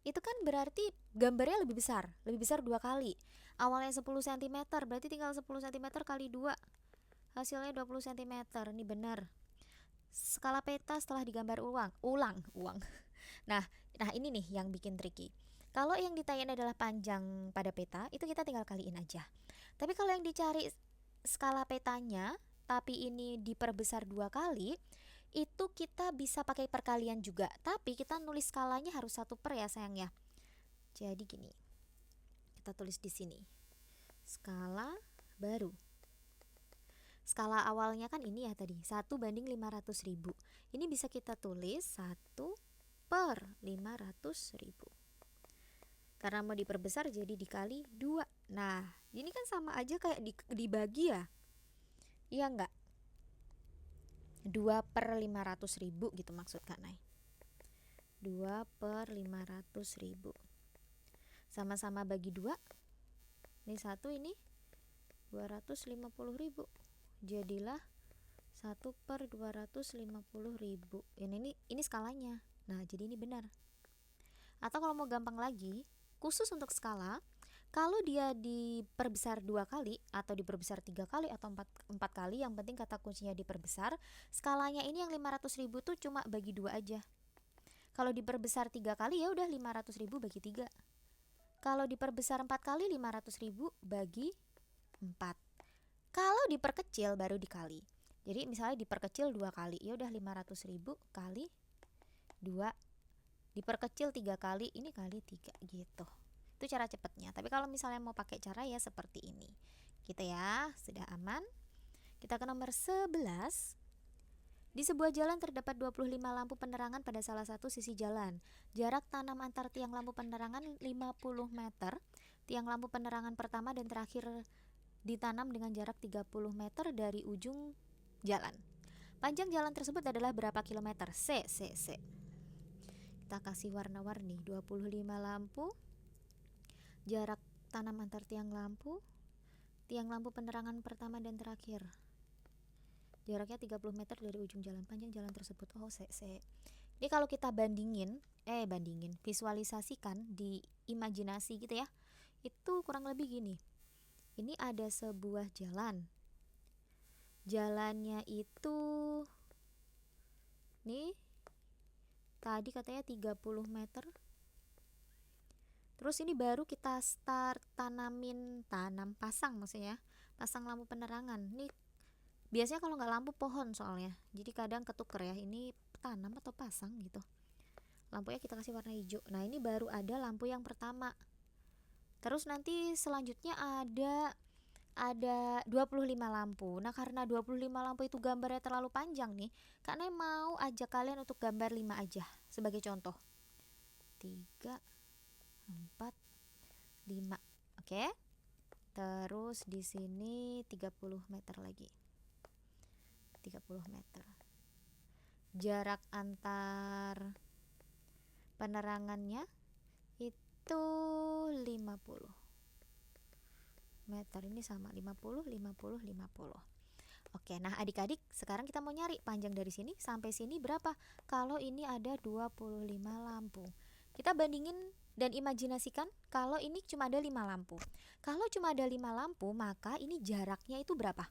itu kan berarti gambarnya lebih besar 2 kali. Awalnya 10 cm, berarti tinggal 10 cm kali 2. Hasilnya 20 cm. Ini benar. Skala peta setelah digambar ulang. Nah, ini nih yang bikin tricky. Kalau yang ditanyain adalah panjang pada peta, itu kita tinggal kaliin aja. Tapi kalau yang dicari skala petanya, tapi ini diperbesar 2 kali, itu kita bisa pakai perkalian juga. Tapi kita nulis skalanya harus 1/, ya sayang ya. Jadi gini, kita tulis di sini. Skala baru. Skala awalnya kan ini ya tadi, 1/500.000. Ini bisa kita tulis 1/500.000. Karena mau diperbesar jadi dikali 2. Nah, ini kan sama aja kayak dibagi ya. Iya enggak? 2/500.000 gitu maksud Kak Nay. 2/500.000. Sama-sama bagi 2. Ini 1, ini 250.000. Jadilah 1/250.000. Ini skalanya. Nah, jadi ini benar. Atau kalau mau gampang lagi, khusus untuk skala, kalau dia diperbesar 2 kali atau diperbesar 3 kali atau 4 kali, yang penting kata kuncinya diperbesar, skalanya ini yang 500.000 tuh cuma bagi 2 aja. Kalau diperbesar 3 kali ya udah 500.000 bagi 3. Kalau diperbesar 4 kali 500.000 bagi 4. Kalau diperkecil baru dikali. Jadi misalnya diperkecil 2 kali, ya udah 500.000 kali 2. Diperkecil 3 kali, ini kali 3 gitu. Itu cara cepatnya. Tapi kalau misalnya mau pakai cara ya seperti ini. Gitu ya, sudah aman. Kita ke nomor 11. Di sebuah jalan terdapat 25 lampu penerangan pada salah satu sisi jalan. Jarak tanam antar tiang lampu penerangan 50 meter. Tiang lampu penerangan pertama dan terakhir ditanam dengan jarak 30 meter dari ujung jalan. Panjang jalan tersebut adalah berapa kilometer? C. Kita kasih warna-warni. 25 lampu. Jarak tanam antar tiang lampu penerangan pertama dan terakhir. Jaraknya 30 meter dari ujung jalan. Panjang jalan tersebut. Oh, C. Ini kalau kita visualisasikan di imajinasi gitu ya. Itu kurang lebih gini. Ini ada sebuah jalan. Jalannya itu nih tadi katanya 30 meter. Terus ini baru kita start pasang maksudnya. Pasang lampu penerangan. Nih biasanya kalau nggak lampu pohon soalnya. Jadi kadang ketuker ya. Ini tanam atau pasang gitu. Lampunya kita kasih warna hijau. Nah, ini baru ada lampu yang pertama. Terus nanti selanjutnya ada 25 lampu. Nah, karena 25 lampu itu gambarnya terlalu panjang nih, Kak Nay mau ajak kalian untuk gambar 5 aja sebagai contoh. 3 4 5. Oke. Terus di sini 30 meter lagi. 30 meter. Jarak antar penerangannya itu 50 meter. Ini sama 50. Oke, nah adik-adik sekarang kita mau nyari panjang dari sini sampai sini berapa. Kalau ini ada 25 lampu, kita bandingin dan imajinasikan kalau ini cuma ada 5 lampu. Kalau cuma ada 5 lampu, maka ini jaraknya itu berapa?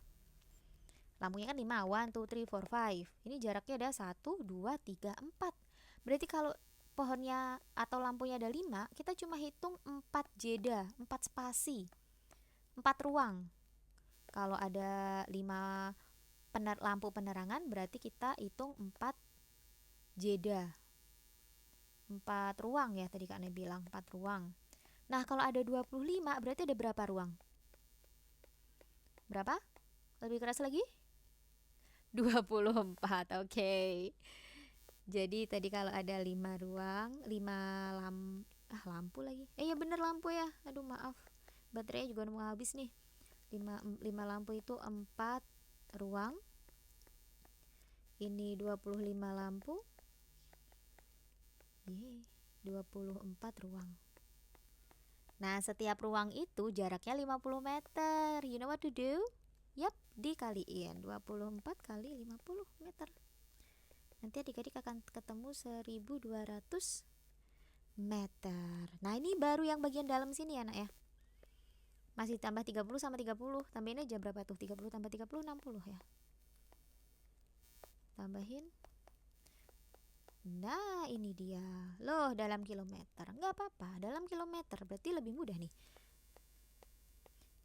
Lampunya kan 5, 1, 2, 3, 4, 5. Ini jaraknya ada 1, 2, 3, 4. Berarti kalau pohonnya atau lampunya ada 5, kita cuma hitung 4 jeda, 4 spasi, 4 ruang. Kalau ada 5 lampu penerangan, berarti kita hitung 4 jeda, 4 ruang ya tadi Kak Nay bilang, 4 ruang. Nah, kalau ada 25, berarti ada berapa ruang? Berapa? Lebih keras lagi? 24. Oke. Jadi tadi kalau ada 5 ruang, 5 lampu lagi. Ya bener lampu ya. Aduh maaf. Baterainya juga udah mau habis nih. 5 lampu itu 4 ruang. Ini 25 lampu. 24 ruang. Nah, setiap ruang itu jaraknya 50 meter. You know what to do? Yap, dikaliin 24 kali 50 meter. Nanti adik-adik akan ketemu 1200 meter. Nah, ini baru yang bagian dalam sini ya, Nak ya. Masih tambah 30 sama 30. Tambahin aja berapa tuh? 30 tambah 30 60 ya. Tambahin. Nah, ini dia. Loh, dalam kilometer. Nggak apa-apa, dalam kilometer. Berarti lebih mudah nih.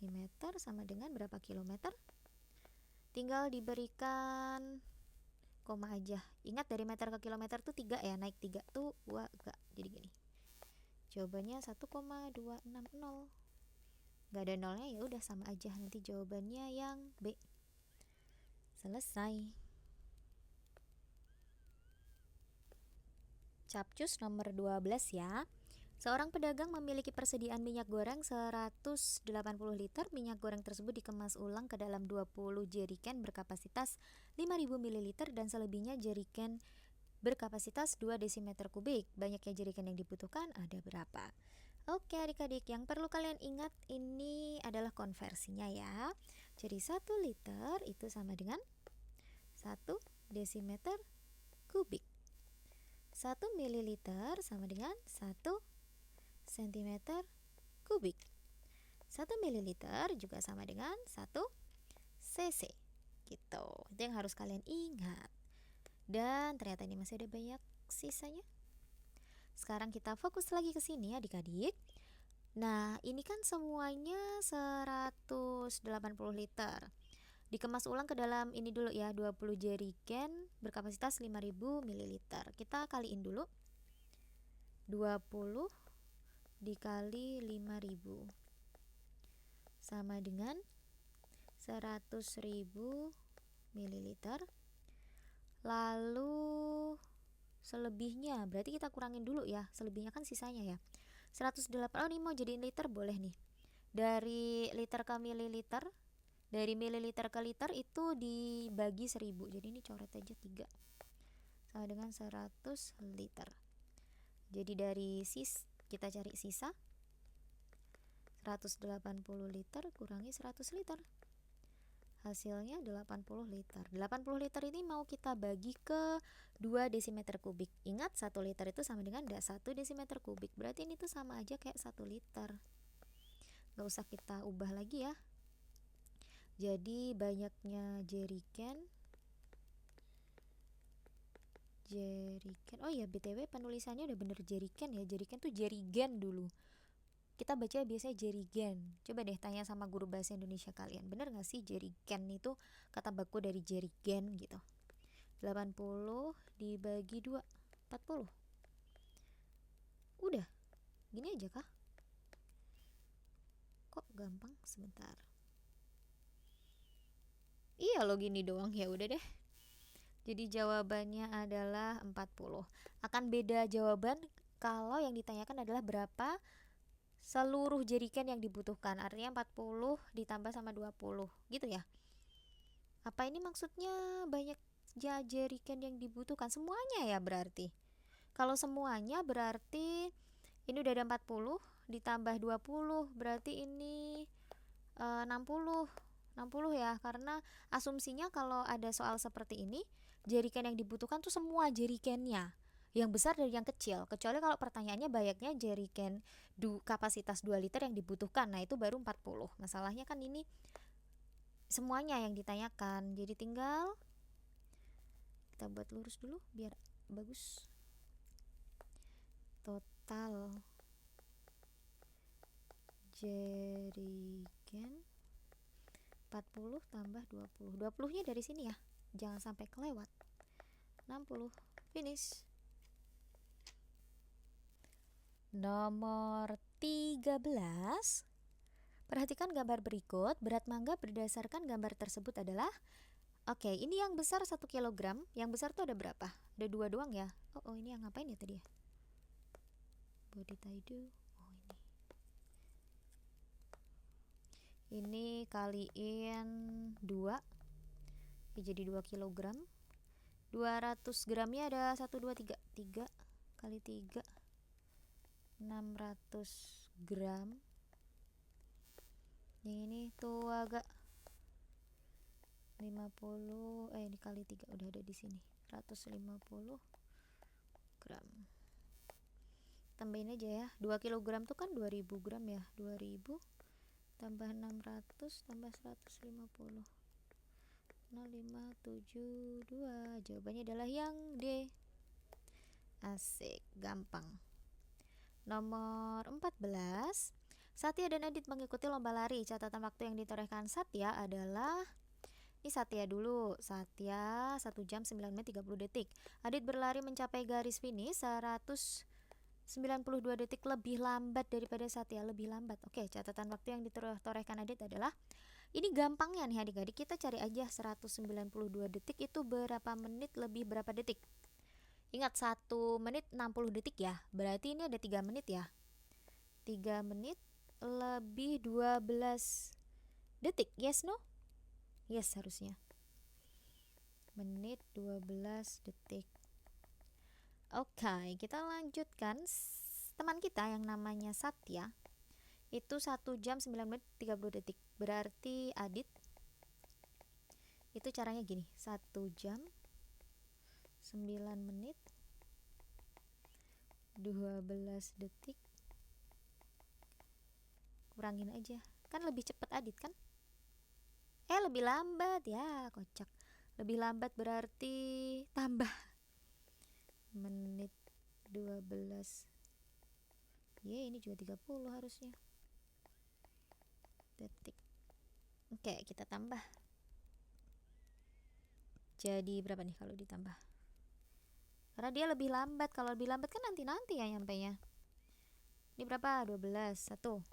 Di meter sama dengan berapa kilometer? Tinggal diberikan koma aja. Ingat dari meter ke kilometer tuh 3 ya. Naik 3 tuh gak. Jadi gini. Jawabannya 1,260. Gak ada nolnya, ya udah sama aja. Nanti jawabannya yang B. Selesai. Capcus nomor 12 ya. Seorang pedagang memiliki persediaan minyak goreng 180 liter. Minyak goreng tersebut dikemas ulang ke dalam 20 jerigen berkapasitas 5000 ml dan selebihnya jerigen berkapasitas 2 desimeter kubik. Banyaknya jerigen yang dibutuhkan ada berapa? Oke adik-adik, yang perlu kalian ingat ini adalah konversinya ya. Jadi 1 liter itu sama dengan 1 desimeter kubik. 1 mililiter sama dengan 1 sentimeter kubik. 1 mililiter juga sama dengan 1 cc. Gitu. Itu yang harus kalian ingat. Dan ternyata ini masih ada banyak sisanya. Sekarang kita fokus lagi ke sini adik-adik. Nah, ini kan semuanya 180 liter. Dikemas ulang ke dalam ini dulu ya, 20 jerigen berkapasitas 5000 ml. Kita kaliin dulu. 20 dikali 5000 sama dengan 100.000 ml. Lalu selebihnya berarti kita kurangin dulu ya, selebihnya kan sisanya ya 108. Oh ini mau jadiin liter boleh nih, dari liter ke mililiter, dari mililiter ke liter itu dibagi 1000, jadi ini coret aja 3 sama dengan 100 liter. Jadi dari kita cari sisa 180 liter kurangi 100 liter, hasilnya 80 liter. 80 liter ini mau kita bagi ke 2 desimeter kubik. Ingat 1 liter itu sama dengan 1 desimeter kubik, berarti ini tuh sama aja kayak 1 liter. Gak usah kita ubah lagi ya. Jadi banyaknya jerigen. Oh ya BTW penulisannya udah bener jerigen ya. Jerigen tuh jerigen dulu. Kita baca biasanya jerigen. Coba deh tanya sama guru bahasa Indonesia kalian, bener gak sih jerigen itu kata baku dari jerigen gitu. 80 dibagi 2 40. Udah gini aja kah? Kok gampang? Sebentar. Iya lo gini doang, ya udah deh. Jadi jawabannya adalah 40. Akan beda jawaban kalau yang ditanyakan adalah berapa seluruh jerigen yang dibutuhkan. Artinya 40 ditambah sama 20 gitu ya. Apa ini maksudnya banyak jerigen yang dibutuhkan? Semuanya ya berarti. Kalau semuanya berarti ini udah ada 40 ditambah 20, berarti ini 60 ya, karena asumsinya kalau ada soal seperti ini jerigen yang dibutuhkan tuh semua jerigennya, yang besar dari yang kecil, kecuali kalau pertanyaannya banyaknya jerigen kapasitas 2 liter yang dibutuhkan, nah itu baru 40. Masalahnya kan ini semuanya yang ditanyakan, jadi tinggal kita buat lurus dulu biar bagus. Total jerigen 40 tambah 20. 20-nya dari sini ya. Jangan sampai kelewat. 60. Finish. Nomor 13. Perhatikan gambar berikut. Berat mangga berdasarkan gambar tersebut adalah, oke, ini yang besar 1 kg. Yang besar tuh ada berapa? Ada 2 doang ya. Oh ini yang ngapain ya tadi ya? Body tie-do. Ini kaliin 2 ya, jadi 2 kg. 200 gramnya ada 1, 2, 3 3 kali 3 600 gram. Yang ini tuh agak 50, dikali 3 udah ada di sini. 150 gram. Tambahin aja ya. 2 kg tuh kan 2000 gram ya. 2000 tambah 600 tambah 150. 0572. Jawabannya adalah yang D. Asik, gampang. Nomor 14. Satya dan Adit mengikuti lomba lari. Catatan waktu yang ditorehkan Satya adalah, ini Satya dulu. Satya 1 jam 9 menit 30 detik. Adit berlari mencapai garis finish 192 detik lebih lambat daripada Satya. Lebih lambat. Oke, catatan waktu yang ditorehkan Adit adalah, ini gampangnya nih adik-adik, kita cari aja 192 detik itu berapa menit lebih berapa detik. Ingat 1 menit 60 detik ya. Berarti ini ada 3 menit ya. 3 menit lebih 12 detik. Yes, no? Yes, harusnya. Menit 12 detik. Oke, kita lanjutkan. Teman kita yang namanya Satya itu 1 jam 9 menit 30 detik. Berarti Adit itu caranya gini, 1 jam 9 menit 12 detik, kurangin aja, kan lebih cepat Adit kan, lebih lambat ya, kocak. Lebih lambat berarti tambah menit 12. Ini juga 30 harusnya detik. Oke, kita tambah. Jadi berapa nih kalau ditambah? Karena dia lebih lambat. Kalau lebih lambat kan nanti-nanti ya nyampainya. Ini berapa? 12. 1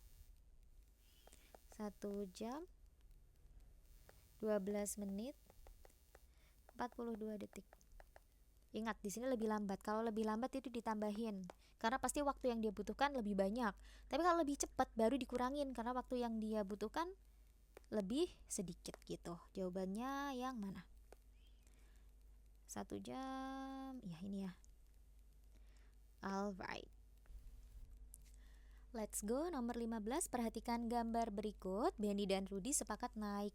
jam 12 menit 42 detik. Ingat, di sini lebih lambat. Kalau lebih lambat itu ditambahin. Karena pasti waktu yang dia butuhkan lebih banyak. Tapi kalau lebih cepat baru dikurangin karena waktu yang dia butuhkan lebih sedikit gitu. Jawabannya yang mana? 1 jam. Ya, ini ya. Alright. Let's go. Nomor 15. Perhatikan gambar berikut. Benny dan Rudy sepakat naik.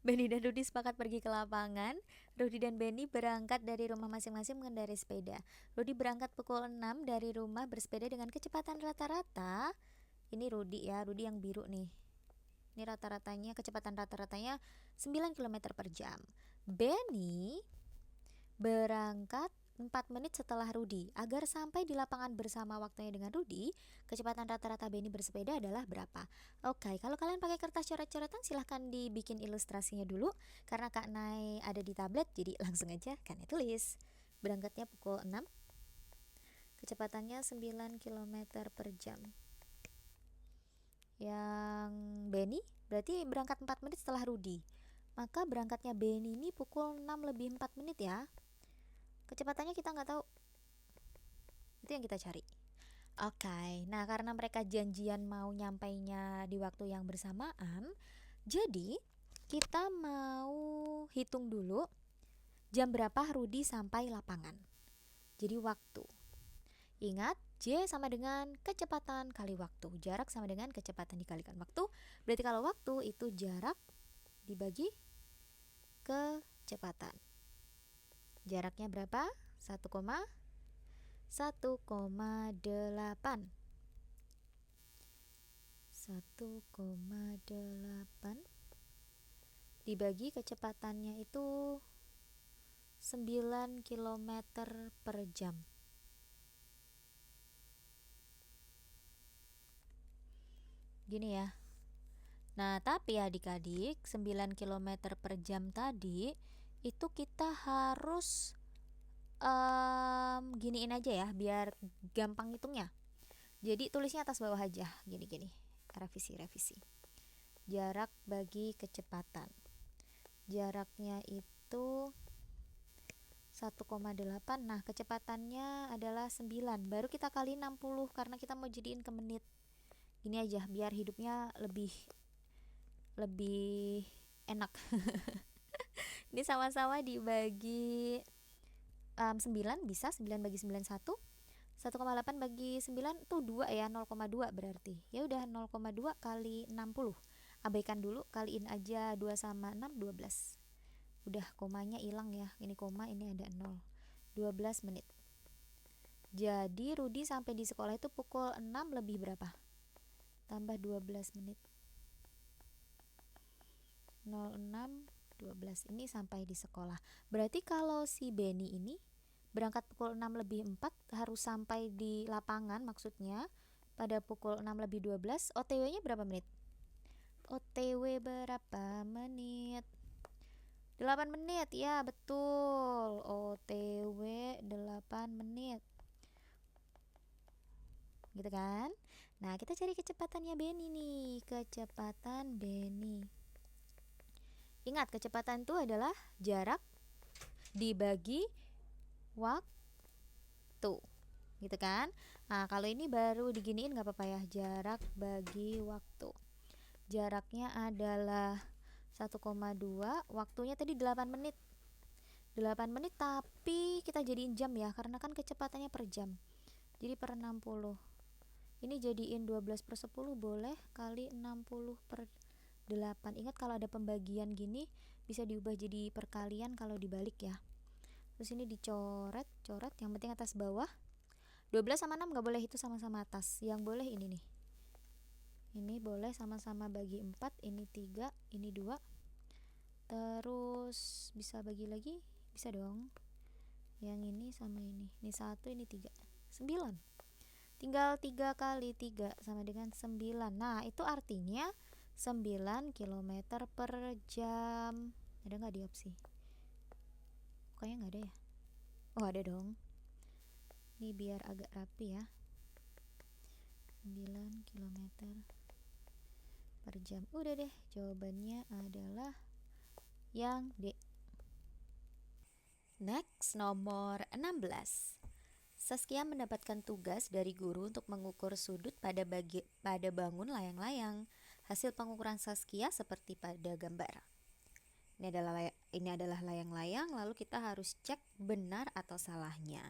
Benny dan Rudy sepakat pergi ke lapangan. Rudy dan Benny berangkat dari rumah masing-masing mengendarai sepeda. Rudy berangkat pukul 6 dari rumah bersepeda dengan kecepatan rata-rata. Ini Rudy ya, Rudy yang biru nih. Ini rata-ratanya, kecepatan rata-ratanya 9 km per jam. Benny berangkat 4 menit setelah Rudy. Agar sampai di lapangan bersama waktunya dengan Rudy, kecepatan rata-rata Benny bersepeda adalah berapa? Oke, kalau kalian pakai kertas coret-coretan silahkan dibikin ilustrasinya dulu. Karena Kak Nay ada di tablet, jadi langsung aja Kak Nay tulis. Berangkatnya pukul 6, kecepatannya 9 km per jam. Yang Benny berarti berangkat 4 menit setelah Rudy. Maka berangkatnya Benny ini pukul 6 lebih 4 menit ya. Kecepatannya kita nggak tahu. Itu yang kita cari. Oke, nah karena mereka janjian mau nyampainya di waktu yang bersamaan, jadi kita mau hitung dulu jam berapa Rudy sampai lapangan. Jadi waktu. Ingat, J sama dengan kecepatan kali waktu. Jarak sama dengan kecepatan dikalikan waktu. Berarti kalau waktu itu jarak dibagi kecepatan. Jaraknya berapa? 1,8 dibagi kecepatannya itu 9 km per jam. Gini ya. Nah, tapi adik-adik 9 km per jam tadi itu kita harus giniin aja ya biar gampang hitungnya. Jadi tulisnya atas bawah aja, gini-gini. Revisi. Jarak bagi kecepatan. Jaraknya itu 1,8. Nah, kecepatannya adalah 9. Baru kita kali 60 karena kita mau jadiin ke menit. Gini aja biar hidupnya lebih enak. Ini sama-sama dibagi 9 bisa, 9 bagi 9 1. 1,8 bagi 9 tuh 2 ya, 0,2 berarti. Ya udah 0,2 kali 60. Abaikan dulu, kaliin aja 2 sama 6, 12. Udah komanya hilang ya. Ini koma, ini ada 0. 12 menit. Jadi Rudi sampai di sekolah itu pukul 6 lebih berapa? Tambah 12 menit. 06 12. Ini sampai di sekolah. Berarti kalau si Benny ini berangkat pukul 6 lebih 4 harus sampai di lapangan maksudnya pada pukul 6 lebih 12. OTW-nya berapa menit? OTW berapa menit? 8 menit ya, betul. OTW 8 menit. Gitu kan? Nah, kita cari kecepatannya Benny nih. Kecepatan Benny. Ingat, kecepatan itu adalah jarak dibagi waktu, gitu kan? Nah, kalau ini baru diginiin nggak apa-apa ya, jarak bagi waktu. Jaraknya adalah 1,2, waktunya tadi 8 menit. 8 menit tapi kita jadiin jam ya, karena kan kecepatannya per jam. Jadi per 60. Ini jadiin 12/10 boleh, kali 60 per 8. Ingat kalau ada pembagian gini bisa diubah jadi perkalian kalau dibalik ya. Terus ini dicoret, yang penting atas bawah. 12 sama 6 nggak boleh itu sama-sama atas. Yang boleh ini nih. Ini boleh sama-sama bagi 4, ini 3, ini 2. Terus bisa bagi lagi? Bisa dong. Yang ini sama ini. Ini 1, ini 3. 9. Tinggal 3 kali 3 sama dengan 9. Nah, itu artinya 9 km per jam. Ada nggak di opsi? Kayaknya nggak ada ya. Oh, ada dong. Ini biar agak rapi ya. 9 km per jam. Udah deh, jawabannya adalah yang D. Next, nomor 16. Saskia mendapatkan tugas dari guru untuk mengukur sudut pada bangun layang-layang. Hasil pengukuran Saskia seperti pada gambar. Ini adalah layang-layang, lalu kita harus cek benar atau salahnya.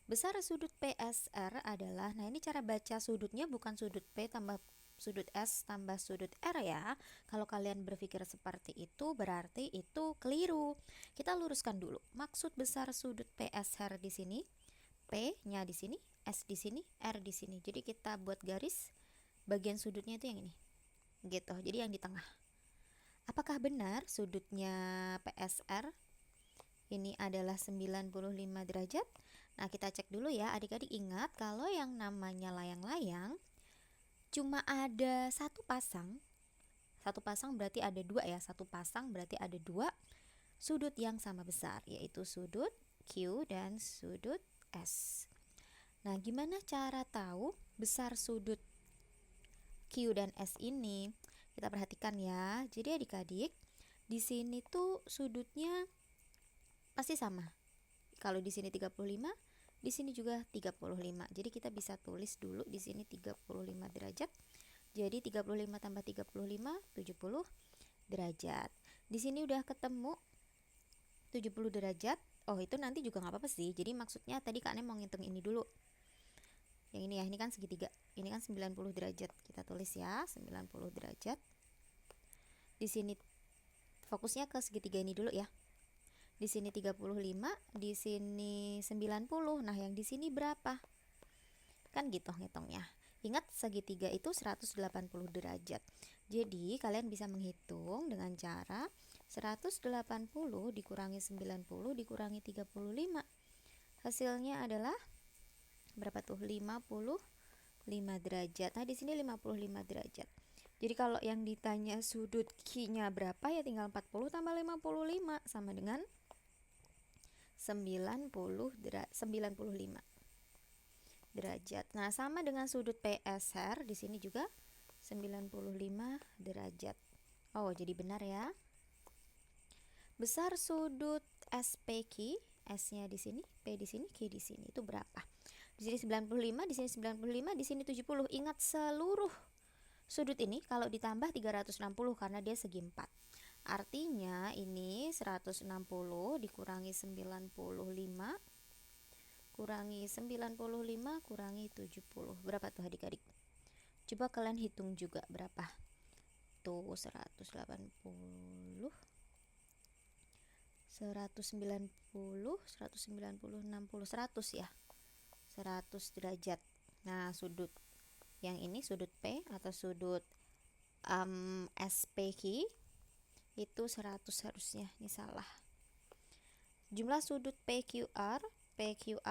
Besar sudut PSR adalah, nah ini cara baca sudutnya bukan sudut P tambah sudut S tambah sudut R ya. Kalau kalian berpikir seperti itu berarti itu keliru. Kita luruskan dulu. Maksud besar sudut PSR di sini, P-nya di sini, S di sini, R di sini. Jadi kita buat garis bagian sudutnya itu yang ini. Gitu. Jadi yang di tengah. Apakah benar sudutnya PSR ini adalah 95 derajat? Nah, kita cek dulu ya. Adik-adik ingat kalau yang namanya layang-layang cuma ada satu pasang. Satu pasang berarti ada dua ya. Satu pasang berarti ada dua sudut yang sama besar, yaitu sudut Q dan sudut S. Nah, gimana cara tahu besar sudut Q dan S ini? Kita perhatikan ya. Jadi adik-adik, di sini tuh sudutnya pasti sama. Kalau di sini 35, di sini juga 35. Jadi kita bisa tulis dulu di sini 35 derajat. Jadi 35 tambah 35, 70 derajat. Di sini udah ketemu 70 derajat. Oh, itu nanti juga nggak apa-apa sih. Jadi maksudnya tadi Kak Ne mau ngitung ini dulu. Yang ini ya, ini kan segitiga. Ini kan 90 derajat. Kita tulis ya, 90 derajat. Di sini fokusnya ke segitiga ini dulu ya. Di sini 35, di sini 90. Nah, yang di sini berapa? Kan gitu ngitungnya. Ingat segitiga itu 180 derajat. Jadi, kalian bisa menghitung dengan cara 180 dikurangi 90 dikurangi 35. Hasilnya adalah berapa tuh? 55 derajat. Nah, di sini 55 derajat. Jadi kalau yang ditanya sudut Q-nya berapa ya tinggal 40 tambah 55 sama dengan 95 derajat. Nah, sama dengan sudut PSR di sini juga 95 derajat. Oh, jadi benar ya. Besar sudut SPQ, S-nya di sini, P di sini, Q di sini. Itu berapa? Di sini 95, di sini 95, di sini 70. Ingat seluruh sudut ini kalau ditambah 360 karena dia segi 4. Artinya ini 160 dikurangi 95 kurangi 95 kurangi 70. Berapa tuh adik-adik? Coba kalian hitung juga berapa. Tuh 180, 190, 190, 60, 100 ya. 100 derajat. Nah, sudut yang ini sudut P atau sudut SPQ itu 100 harusnya. Ini salah. Jumlah sudut PQR 95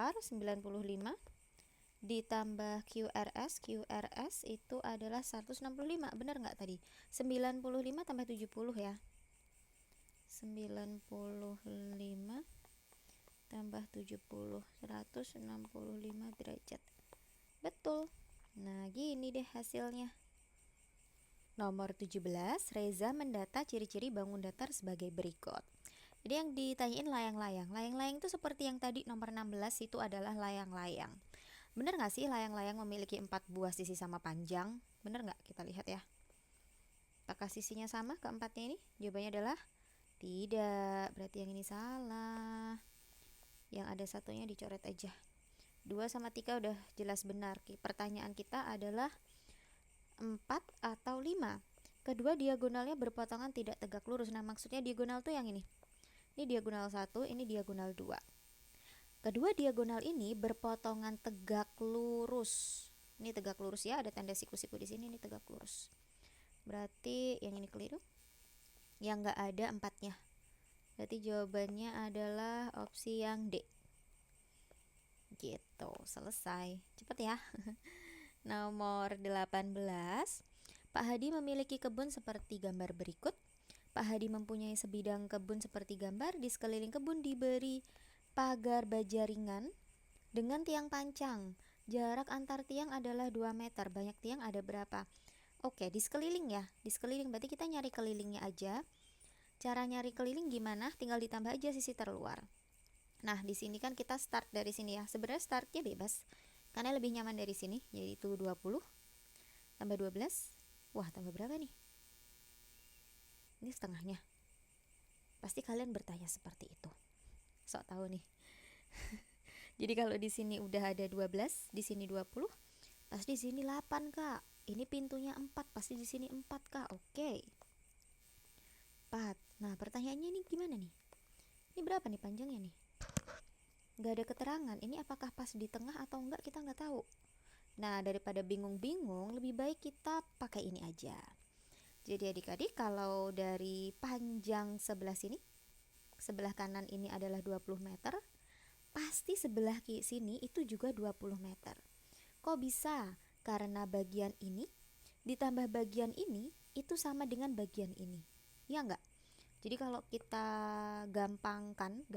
ditambah QRS itu adalah 165. Benar nggak tadi? 95 tambah 70 ya. 95 tambah 70, 165 derajat. Betul. Nah, gini deh hasilnya. Nomor 17, Reza mendata ciri-ciri bangun datar sebagai berikut. Jadi yang ditanyain layang-layang. Layang-layang itu seperti yang tadi nomor 16 itu adalah layang-layang. Bener nggak sih layang-layang memiliki 4 buah sisi sama panjang? Bener nggak? Kita lihat ya. Apakah sisinya sama keempatnya ini? Jawabannya adalah tidak. Berarti yang ini salah. Yang ada satunya dicoret aja. 2 sama 3 udah jelas benar. Pertanyaan kita adalah 4 atau 5. Kedua diagonalnya berpotongan tidak tegak lurus. Nah, maksudnya diagonal tuh yang ini. Ini diagonal 1, ini diagonal 2. Kedua diagonal ini berpotongan tegak lurus. Ini tegak lurus ya, ada tanda siku-siku di sini, ini tegak lurus. Berarti yang ini keliru. Yang enggak ada 4-nya. Berarti jawabannya adalah opsi yang D. Gitu, selesai. Cepet ya. Nomor 18, Pak Hadi memiliki kebun seperti gambar berikut. Pak Hadi mempunyai sebidang kebun seperti gambar. Di sekeliling kebun diberi pagar baja ringan dengan tiang pancang. Jarak antar tiang adalah 2 meter. Banyak tiang ada berapa? Oke, di sekeliling ya. Di sekeliling berarti kita nyari kelilingnya aja. Cara nyari keliling gimana? Tinggal ditambah aja sisi terluar. Nah, di sini kan kita start dari sini ya. Sebenarnya startnya bebas. Karena lebih nyaman dari sini, yaitu 20 tambah 12. Wah, tambah berapa nih? Ini setengahnya. Pasti kalian bertanya seperti itu. Sok tahu nih. Jadi kalau di sini udah ada 12, di sini 20, pasti di sini 8, Kak. Ini pintunya 4, pasti di sini 4, Kak. Oke. 4. Nah, pertanyaannya ini gimana nih? Ini berapa nih panjangnya nih? Gak ada keterangan. Ini apakah pas di tengah atau enggak, kita nggak tahu. Nah, daripada bingung-bingung, lebih baik kita pakai ini aja. Jadi adik-adik, kalau dari panjang sebelah sini, sebelah kanan ini adalah 20 meter, pasti sebelah kiri sini itu juga 20 meter. Kok bisa? Karena bagian ini ditambah bagian ini itu sama dengan bagian ini. Ya enggak? Jadi kalau kita gampangkan,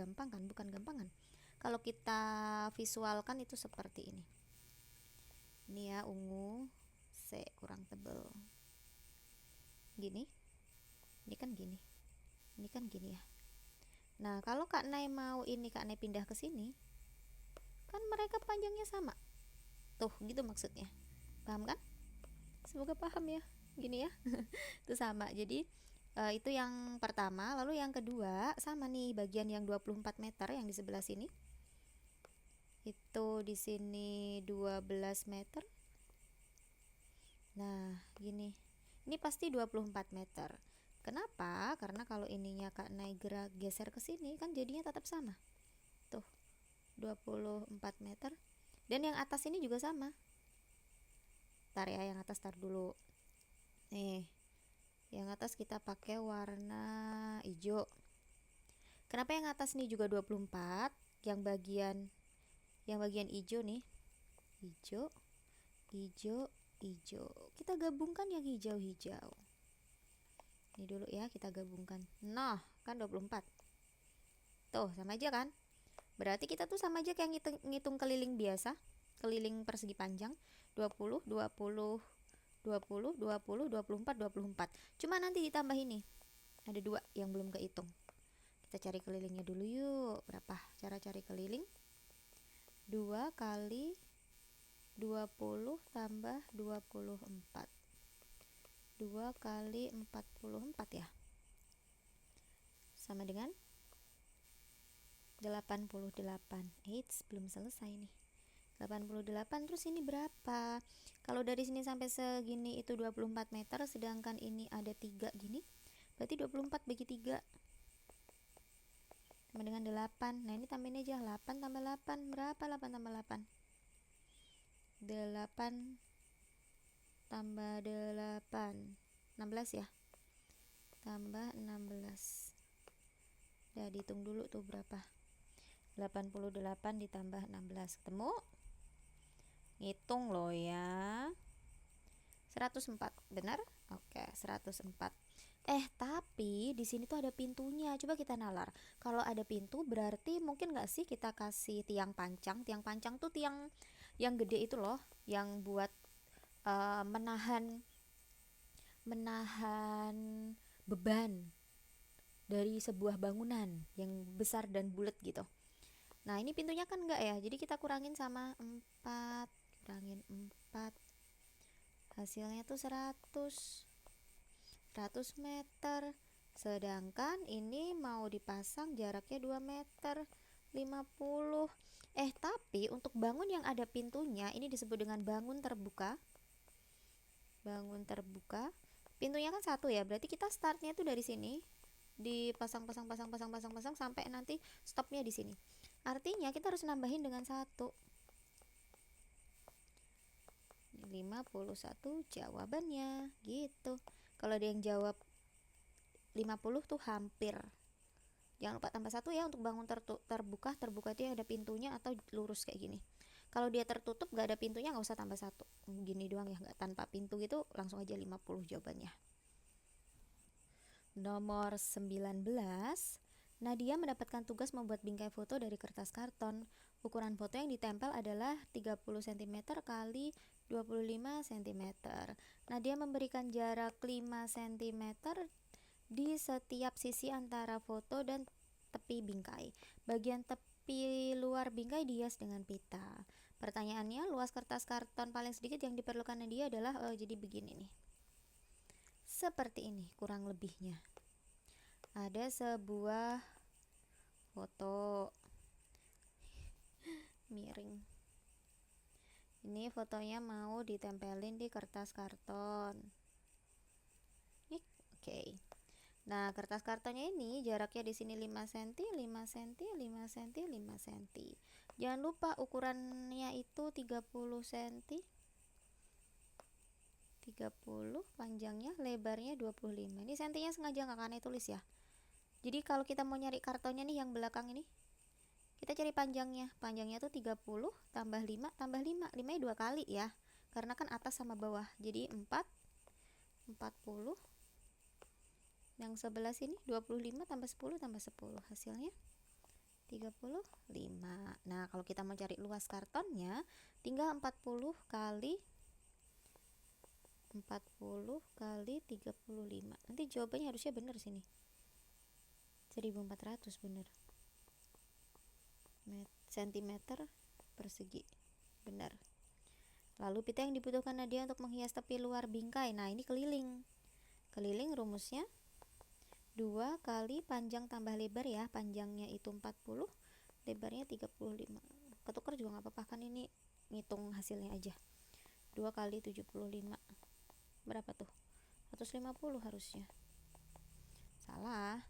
bukan gampangan. Kalau kita visualkan itu seperti ini. Ini ya, ungu C kurang tebel. Gini. Ini kan gini. Ini kan gini ya. Nah, kalau Kak Nay mau ini Kak Nay pindah ke sini, kan mereka panjangnya sama. Tuh, gitu maksudnya. Paham kan? Semoga paham ya. Gini ya. Itu sama. Jadi itu yang pertama. Lalu yang kedua sama nih, bagian yang 24 meter yang di sebelah sini. Itu di sini 12 meter. Nah, gini. Ini pasti 24 meter. Kenapa? Karena kalau ininya Kak Nay geser ke sini kan jadinya tetap sama. Tuh, 24 meter. Dan yang atas ini juga sama. Tar ya, yang atas tar dulu. Nih, yang atas kita pakai warna hijau. Kenapa yang atas nih juga 24? Yang bagian hijau nih. Hijau, hijau, hijau. Kita gabungkan yang hijau-hijau. Ini dulu ya, kita gabungkan. Nah, kan 24. Tuh, sama aja kan? Berarti kita tuh sama aja kayak ngitung keliling biasa. Keliling persegi panjang. 20, 20, 20, 20, 24, 24. Cuma nanti ditambah ini. Ada 2 yang belum kehitung. Kita cari kelilingnya dulu yuk. Berapa cara cari keliling? 2 kali 20 tambah 24. 2 kali 44 ya. Sama dengan 88. Eits, belum selesai nih. 88, terus ini berapa? Kalau dari sini sampai segini itu 24 meter, sedangkan ini ada 3 gini. Berarti 24 bagi 3 sama dengan 8. Nah, ini tambahin aja 8 tambah 8. Berapa 8 tambah 8? 8 tambah 8. 16 ya? Tambah 16. Udah dihitung dulu tuh berapa. 88 ditambah 16. Ketemu? Ngitung loh ya. 104, benar? Oke, 104. Tapi di sini tuh ada pintunya. Coba kita nalar. Kalau ada pintu berarti mungkin nggak sih kita kasih tiang pancang? Tiang pancang tuh tiang yang gede itu loh, yang buat menahan beban dari sebuah bangunan yang besar dan bulat gitu. Nah, ini pintunya kan enggak ya. Jadi kita kurangin sama 4, kurangin 4. Hasilnya tuh 100 meter. Sedangkan ini mau dipasang jaraknya 2 meter 50. Tapi untuk bangun yang ada pintunya ini disebut dengan bangun terbuka. Bangun terbuka. Pintunya kan 1 ya. Berarti kita startnya tuh dari sini. Dipasang sampai nanti stopnya di sini. Artinya kita harus nambahin dengan 1. 51 jawabannya gitu. Kalau ada yang jawab 50 tuh hampir. Jangan lupa tambah 1 ya untuk bangun terbuka. Terbuka itu yang ada pintunya atau lurus kayak gini. Kalau dia tertutup gak ada pintunya nggak usah tambah 1. Gini doang ya, nggak tanpa pintu gitu, langsung aja 50 jawabannya. Nomor 19. Nadia mendapatkan tugas membuat bingkai foto dari kertas karton. Ukuran foto yang ditempel adalah 30 cm kali 25 cm. Nadia memberikan jarak 5 cm di setiap sisi antara foto dan tepi bingkai. Bagian tepi luar bingkai dihias dengan pita. Pertanyaannya, luas kertas karton paling sedikit yang diperlukan Nadia adalah jadi begini nih. Seperti ini kurang lebihnya. Ada sebuah foto miring. Ini fotonya mau ditempelin di kertas karton. Oke. Nah, kertas kartonnya ini jaraknya di sini 5 cm, 5 cm, 5 cm, 5 cm. Jangan lupa ukurannya itu 30 cm. 30, panjangnya, lebarnya 25. Ini sentinya sengaja nggak Kane tulis ya. Jadi kalau kita mau nyari kartonnya nih yang belakang ini, kita cari panjangnya. Panjangnya tuh 30 tambah 5 tambah 5. 5-nya 2 kali ya. Karena kan atas sama bawah. Jadi 4, 40. Yang sebelah sini 25 tambah 10 tambah 10. Hasilnya 35. Nah, kalau kita mau cari luas kartonnya, tinggal 40 kali 35. Nanti jawabannya harusnya benar sini. 1400 bener. Sentimeter persegi. Benar. Lalu pita yang dibutuhkan Nadia untuk menghias tepi luar bingkai. Nah, ini keliling. Keliling rumusnya 2 kali panjang tambah lebar ya. Panjangnya itu 40, lebarnya 35. Ketukar juga nggak apa-apa kan, ini ngitung hasilnya aja. 2 kali 75. Berapa tuh? 150 harusnya. Salah.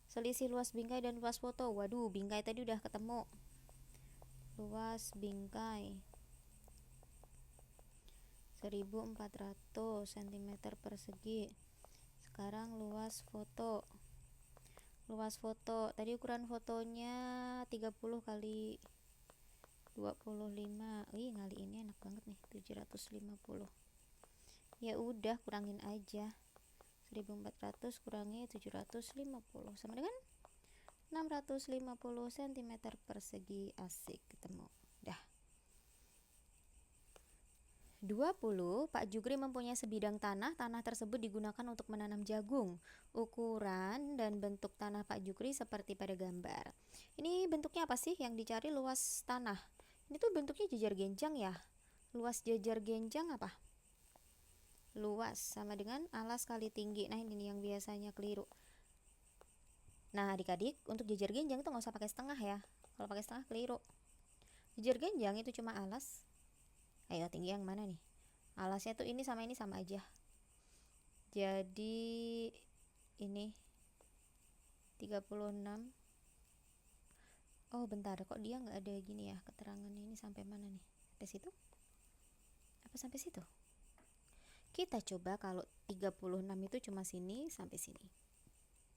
Selisih luas bingkai dan luas foto. Waduh, bingkai tadi udah ketemu. Luas bingkai 1400 cm persegi. Sekarang luas foto. Luas foto. Tadi ukuran fotonya 30 kali 25. Ngali ini enak banget nih, 750. Ya udah, kurangin aja. 1400 kurangi 750 sama dengan 650 cm persegi. Asik, ketemu. Dah. 20. Pak Jukri mempunyai sebidang tanah. Tanah tersebut digunakan untuk menanam jagung. Ukuran dan bentuk tanah Pak Jukri seperti pada gambar. Ini bentuknya apa sih yang dicari? Luas tanah. Ini tuh bentuknya jajar genjang ya. Luas jajar genjang apa? Luas sama dengan alas kali tinggi. Nah, ini yang biasanya keliru. Nah adik-adik, untuk jejer genjang tuh nggak usah pakai setengah ya. Kalau pakai setengah keliru. Jejer genjang itu cuma alas. Ayo tinggi yang mana nih? Alasnya tuh ini sama aja. Jadi ini 36. Oh bentar, kok dia nggak ada gini ya keterangannya, ini sampai mana nih? Sampai situ? Apa sampai situ? Kita coba kalau 36 itu cuma sini sampai sini.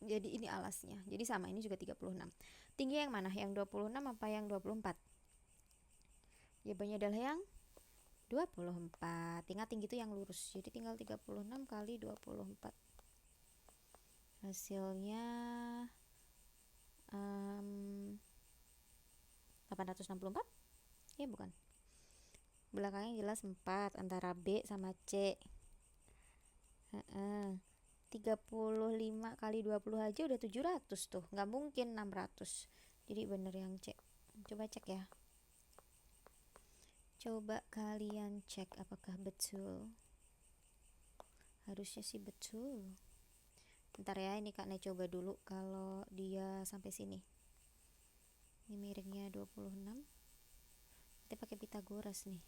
Jadi ini alasnya. Jadi sama, ini juga 36. Tinggi yang mana? Yang 26 apa yang 24? Jawabannya adalah yang 24. Ingat tinggi itu yang lurus. Jadi tinggal 36 kali 24. Hasilnya 864? Ya bukan. Belakangnya jelas 4 antara B sama C. 35 kali 20 aja udah 700 tuh. Nggak mungkin 600. Jadi bener yang C. Coba cek ya. Coba kalian cek apakah betul. Harusnya sih betul. Bentar ya, ini Kak Ne coba dulu kalau dia sampai sini. Ini miringnya 26. Kita pakai Pitagoras nih.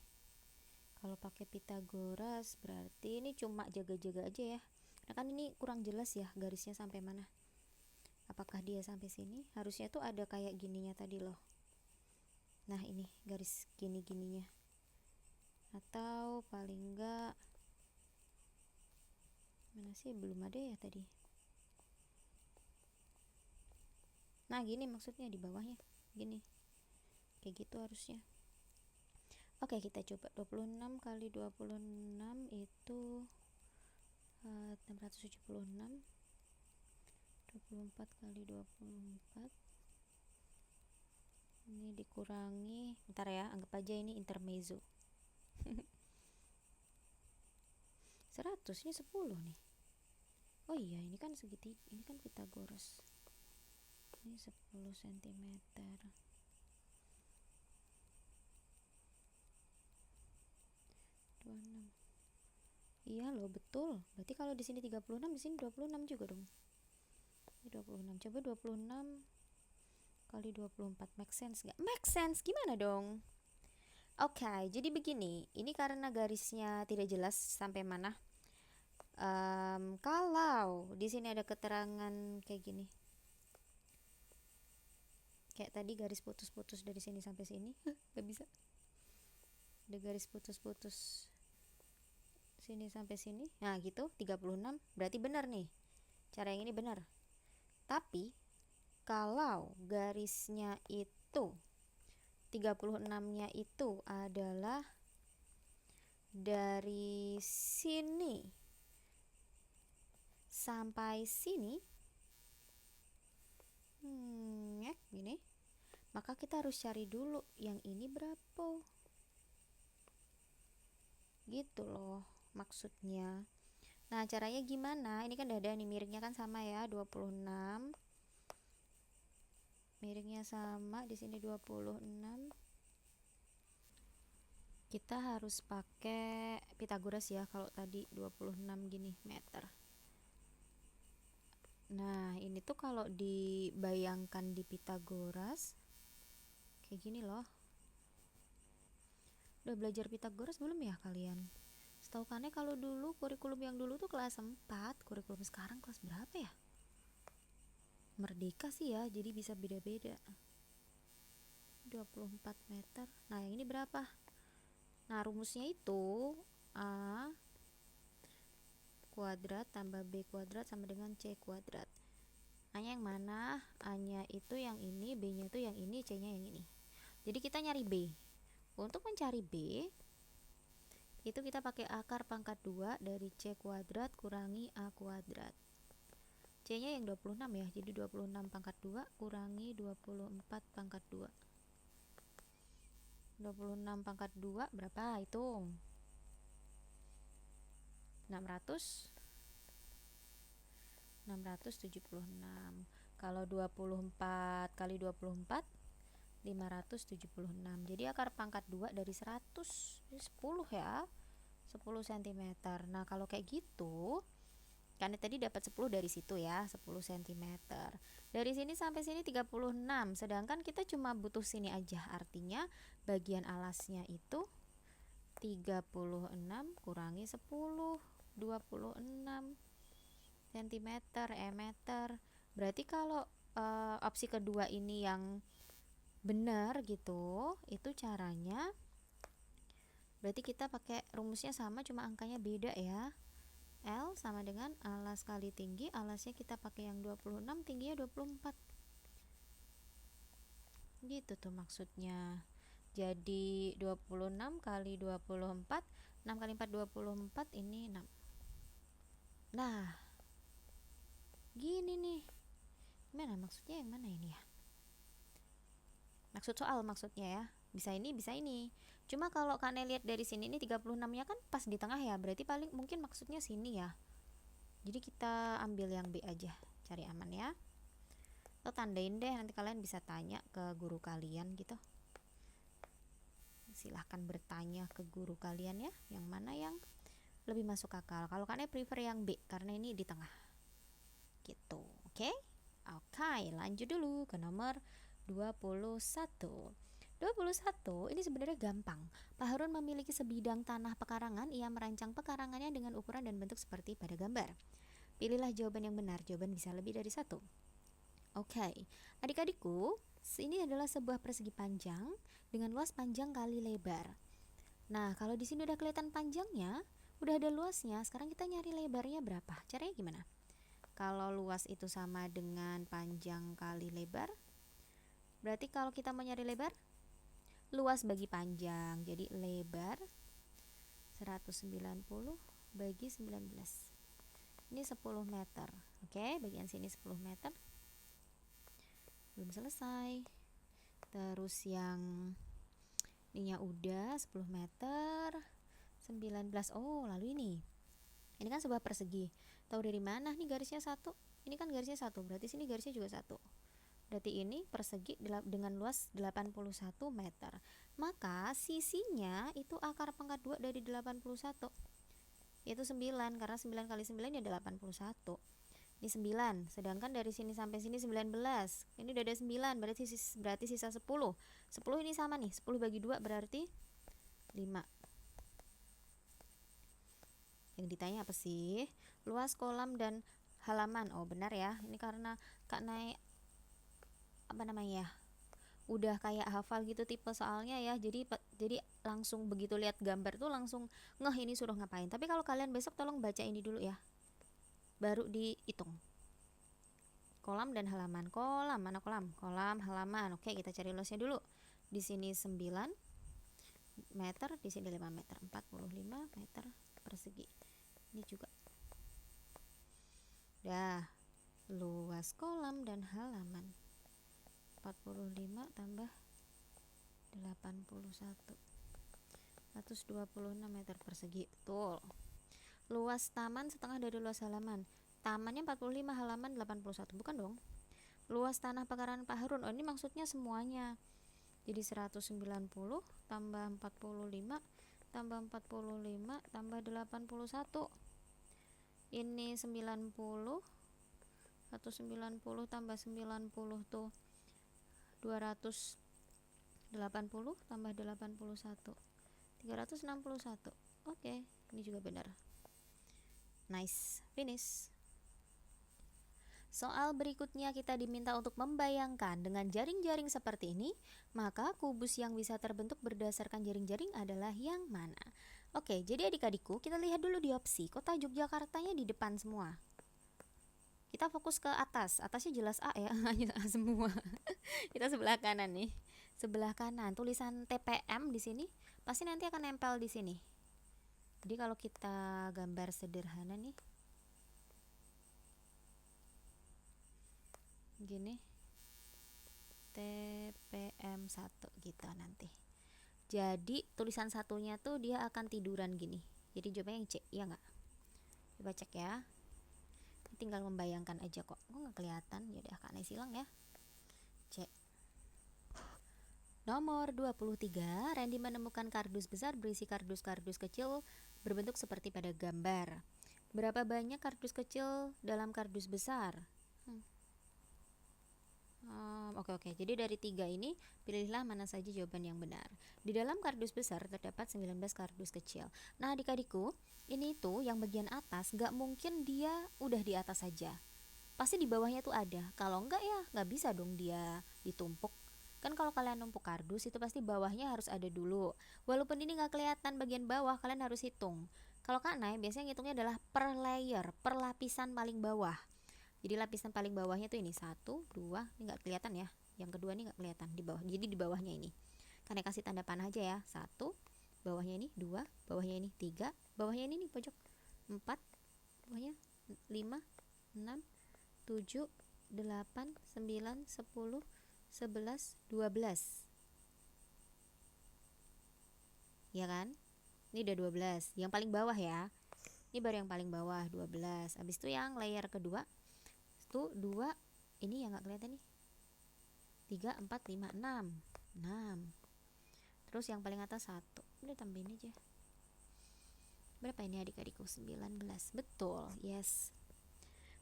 Kalau pakai Pitagoras berarti ini cuma jaga-jaga aja ya. Nah kan ini kurang jelas ya garisnya sampai mana. Apakah dia sampai sini? Harusnya tuh ada kayak gininya tadi loh. Nah ini garis gini-gininya. Atau paling enggak, mana sih, belum ada ya tadi. Nah gini maksudnya di bawahnya. Gini. Kayak gitu harusnya. Oke kita coba. 26 kali 26 itu 676. 24 kali 24 ini dikurangi, bentar ya, anggap aja ini intermezzo. 100 ini 10 nih. Oh iya, ini kan segitiga, ini kan Pitagoras. Ini 10 cm. 26. Iya loh, betul. Berarti kalau di sini 36, di sini 26 juga dong. Ini 26. Coba 26 kali 24 make sense nggak? Make sense, gimana dong? Oke, jadi begini. Ini karena garisnya tidak jelas sampai mana. Kalau di sini ada keterangan kayak gini, kayak tadi garis putus-putus dari sini sampai sini, nggak bisa. Ada garis putus-putus sini sampai sini. Nah, gitu 36 berarti benar nih. Cara yang ini benar. Tapi kalau garisnya itu 36-nya itu adalah dari sini sampai sini, gini, maka kita harus cari dulu yang ini berapa. Gitu loh maksudnya. Nah, caranya gimana? Ini kan dada nih, miringnya kan sama ya, 26. Miringnya sama, di sini 26. Kita harus pakai Pitagoras ya kalau tadi 26 gini meter. Nah, ini tuh kalau dibayangkan di Pitagoras kayak gini loh. Udah belajar Pitagoras belum ya kalian? Setahu Kane kalau dulu kurikulum yang dulu tuh kelas 4, kurikulum sekarang kelas berapa ya? Merdeka sih ya, jadi bisa beda-beda. 24 meter. Nah, yang ini berapa? Nah, rumusnya itu A kuadrat tambah B kuadrat sama dengan C kuadrat. A-nya yang mana? A-nya itu yang ini, B-nya itu yang ini, C-nya yang ini. Jadi kita nyari B. Untuk mencari B, itu kita pakai akar pangkat 2 dari C kuadrat kurangi A kuadrat. C-nya yang 26 ya, jadi 26 pangkat 2 kurangi 24 pangkat 2. 26 pangkat 2 berapa? Hitung. 676. Kalau 24 kali 24 576. Jadi akar pangkat 2 dari 100 10 ya. 10 cm. Nah, kalau kayak gitu kan tadi dapat 10 dari situ ya, 10 cm. Dari sini sampai sini 36, sedangkan kita cuma butuh sini aja. Artinya bagian alasnya itu 36 kurangi 10, 26 cm meter. Berarti kalau opsi kedua ini yang benar gitu, itu caranya berarti kita pakai rumusnya sama, cuma angkanya beda ya. L sama dengan alas kali tinggi, alasnya kita pakai yang 26, tingginya 24. Gitu tuh maksudnya. Jadi 26 kali 24, 6 kali 4 24, ini 6. Nah, gini nih. Gimana maksudnya, yang mana ini ya? Maksud soal maksudnya ya. Bisa ini, bisa ini. Cuma kalau kalian lihat dari sini, ini 36-nya kan pas di tengah ya. Berarti paling mungkin maksudnya sini ya. Jadi kita ambil yang B aja, cari aman ya. Atau tandain deh, nanti kalian bisa tanya ke guru kalian gitu. Silahkan bertanya ke guru kalian ya, yang mana yang lebih masuk akal. Kalau kalian prefer yang B, karena ini di tengah gitu. Oke? Oke, lanjut dulu ke nomor 21. 21 ini sebenarnya gampang. Pak Harun memiliki sebidang tanah pekarangan. Ia merancang pekarangannya dengan ukuran dan bentuk seperti pada gambar. Pilihlah jawaban yang benar. Jawaban bisa lebih dari satu. Oke, adik-adikku, ini adalah sebuah persegi panjang dengan luas panjang kali lebar. Nah, kalau di sini udah kelihatan panjangnya, udah ada luasnya. Sekarang kita nyari lebarnya berapa? Caranya gimana? Kalau luas itu sama dengan panjang kali lebar, berarti kalau kita mau nyari lebar, luas bagi panjang. Jadi lebar 190 bagi 19. Ini 10 meter. Oke, bagian sini 10 meter. Belum selesai. Terus yang ininya udah 10 meter 19. Oh, lalu ini. Ini kan sebuah persegi. Tahu dari mana nih garisnya satu? Ini kan garisnya satu, berarti sini garisnya juga satu. Berarti ini persegi dengan luas 81 meter. Maka sisinya itu akar pangkat 2 dari 81, yaitu 9, karena 9 kali 9 ya 81. Ini 9, sedangkan dari sini sampai sini 19. Ini udah ada 9, berarti sisa 10. 10 ini sama nih, 10 bagi 2 berarti 5. Yang ditanya apa sih? Luas kolam dan halaman. Oh, benar ya. Ini karena Kak naik udah kayak hafal gitu tipe soalnya ya. Jadi langsung begitu lihat gambar tuh langsung ngeh ini suruh ngapain. Tapi kalau kalian besok tolong baca ini dulu ya, baru dihitung. Kolam dan halaman. Kolam, mana kolam? Kolam, halaman. Oke, kita cari luasnya dulu. Di sini 9 meter, di sini 5 meter. 45 meter persegi. Ini juga. Dah, luas kolam dan halaman 45 tambah 81, 126 meter persegi. Betul. Luas taman setengah dari luas halaman. Tamannya 45, halaman 81. Bukan dong. Luas tanah pekarangan Pak Harun. Oh, ini maksudnya semuanya. Jadi 190 tambah 45 tambah 45 tambah 81. Ini 90. 190 tambah 90 tuh 280 tambah 81, 361. Oke, ini juga benar. Nice, finish. Soal berikutnya kita diminta untuk membayangkan dengan jaring-jaring seperti ini, maka kubus yang bisa terbentuk berdasarkan jaring-jaring adalah yang mana? Oke, jadi adik-adikku, kita lihat dulu di opsi. Kota Yogyakartanya di depan semua. Kita fokus ke atas. Atasnya jelas A ya, hanya A semua. Kita sebelah kanan nih. Sebelah kanan tulisan TPM di sini pasti nanti akan nempel di sini. Jadi kalau kita gambar sederhana nih, gini, TPM 1 gitu nanti. Jadi tulisan satunya tuh dia akan tiduran gini. Jadi jawabannya yang C, iya nggak? Coba cek ya. Tinggal membayangkan aja kok. Nggak kelihatan. Yaudah, Kak Nai silang ya. C. Nomor 23, Randy menemukan kardus besar berisi kardus-kardus kecil berbentuk seperti pada gambar. Berapa banyak kardus kecil dalam kardus besar? Oke. Jadi dari 3 ini, pilihlah mana saja jawaban yang benar. Di dalam kardus besar terdapat 19 kardus kecil. Nah, adik-adikku, ini tuh yang bagian atas nggak mungkin dia udah di atas saja. Pasti di bawahnya tuh ada. Kalau enggak ya nggak bisa dong dia ditumpuk. Kan kalau kalian numpuk kardus itu pasti bawahnya harus ada dulu. Walaupun ini nggak kelihatan bagian bawah, kalian harus hitung. Kalau Kak Nay biasanya ngitungnya adalah per layer, per lapisan paling bawah. Jadi lapisan paling bawahnya tuh ini 1, 2, ini nggak kelihatan ya. Yang kedua ini nggak kelihatan di bawah. Jadi di bawahnya ini. Karena kasih tanda panah aja ya. 1, bawahnya ini 2, bawahnya ini 3, bawahnya ini nih pojok 4, bawahnya 5, 6, 7, 8, 9, 10, 11, 12. Ya kan? Ini udah 12. Yang paling bawah ya. Ini baru yang paling bawah 12. Habis itu yang layer kedua itu 2, ini yang nggak kelihatan nih. 3, 4, 5, 6. 6. Terus yang paling atas 1. Udah tambahin aja. Berapa ini adik-adikku? 19. Betul. Yes.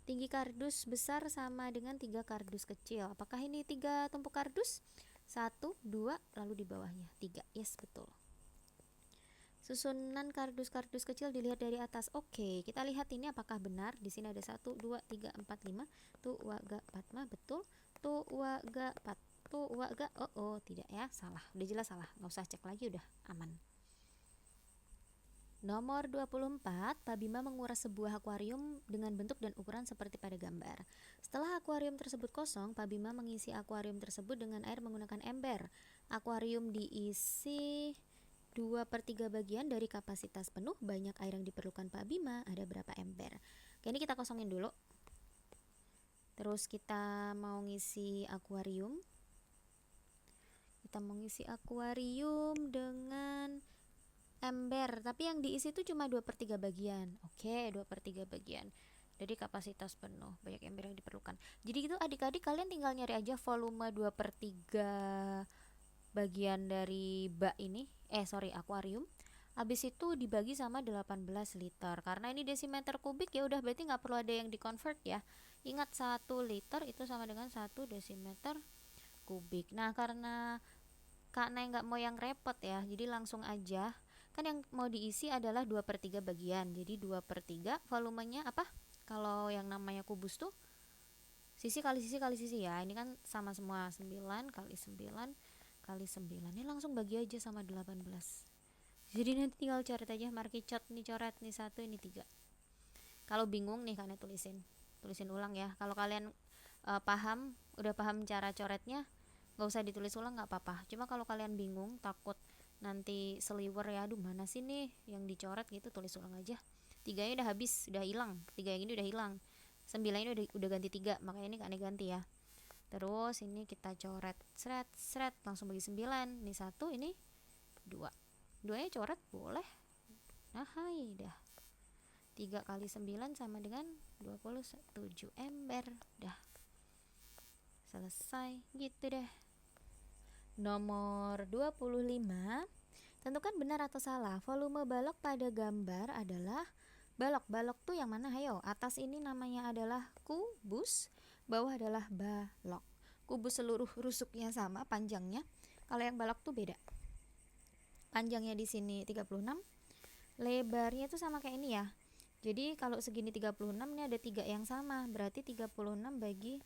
Tinggi kardus besar sama dengan 3 kardus kecil. Apakah ini 3 tumpuk kardus? 1, 2, lalu di bawahnya 3. Yes, betul. Susunan kardus-kardus kecil dilihat dari atas. Oke, kita lihat ini apakah benar. Di sini ada 1, 2, 3, 4, 5. Tu wa ga 4 betul. Tu wa ga 4. Tu wa ga tidak ya, salah. Udah jelas salah. Nggak usah cek lagi, udah aman. Nomor 24, Pak Bima menguras sebuah akuarium dengan bentuk dan ukuran seperti pada gambar. Setelah akuarium tersebut kosong, Pak Bima mengisi akuarium tersebut dengan air menggunakan ember. Akuarium diisi 2/3 bagian dari kapasitas penuh. Banyak air yang diperlukan Pak Bima. Ada berapa ember? Oke, ini kita kosongin dulu. Terus kita mau ngisi akuarium. Kita mau ngisi akuarium dengan ember, tapi yang diisi itu cuma 2/3 bagian. Oke, 2/3 bagian dari kapasitas penuh. Banyak ember yang diperlukan. Jadi itu adik-adik kalian tinggal nyari aja volume 2/3 bagian dari bak ini, akuarium. Habis itu dibagi sama 18 liter. Karena ini desimeter kubik ya udah berarti nggak perlu ada yang dikonvert ya. Ingat 1 liter itu sama dengan 1 desimeter kubik. Nah, karena Kak Nay nggak mau yang repot ya, jadi langsung aja. Kan yang mau diisi adalah 2/3 bagian. Jadi 2/3 volumenya apa? Kalau yang namanya kubus tuh sisi kali sisi kali sisi ya. Ini kan sama semua, 9 kali 9 kali 9. Ini langsung bagi aja sama 18. Jadi nanti tinggal coret aja, markicot nih, coret nih 1, ini 3. Kalau bingung nih kalian tulisin ulang ya. Kalau kalian udah paham cara coretnya, nggak usah ditulis ulang, nggak apa-apa. Cuma kalau kalian bingung, takut nanti seliwer ya, aduh mana sih nih yang dicoret gitu, tulis ulang aja. 3-nya udah habis, udah hilang. 3 yang ini udah hilang. 9 ini udah ganti 3, makanya ini kalian ganti ya. Terus ini kita coret, seret langsung bagi 9. Ini 1, ini 2. 2-nya coret boleh. Nah, hai dah. 3 kali 9 sama dengan 27 ember. Dah selesai gitu deh. Nomor 25, tentukan benar atau salah. Volume balok pada gambar adalah balok. Balok tuh yang mana? Ayo, atas ini namanya adalah kubus, bawah adalah balok. Kubus seluruh rusuknya sama panjangnya. Kalau yang balok tuh beda. Panjangnya di sini 36, lebarnya tuh sama kayak ini ya. Jadi kalau segini 36, ini ada 3 yang sama. Berarti 36 bagi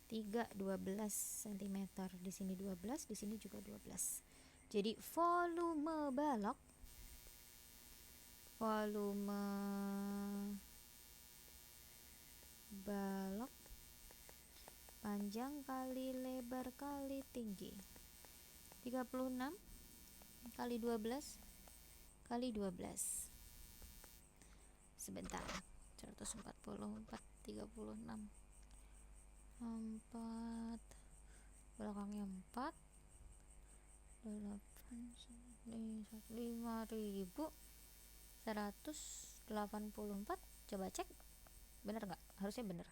3, 12 cm. Di sini 12, di sini juga 12. Jadi volume balok panjang kali lebar kali tinggi. 36 kali 12 kali 12. Sebentar. 144, 36. 4, belakangnya 4, 8, 5.184. Coba cek bener nggak? Harusnya bener.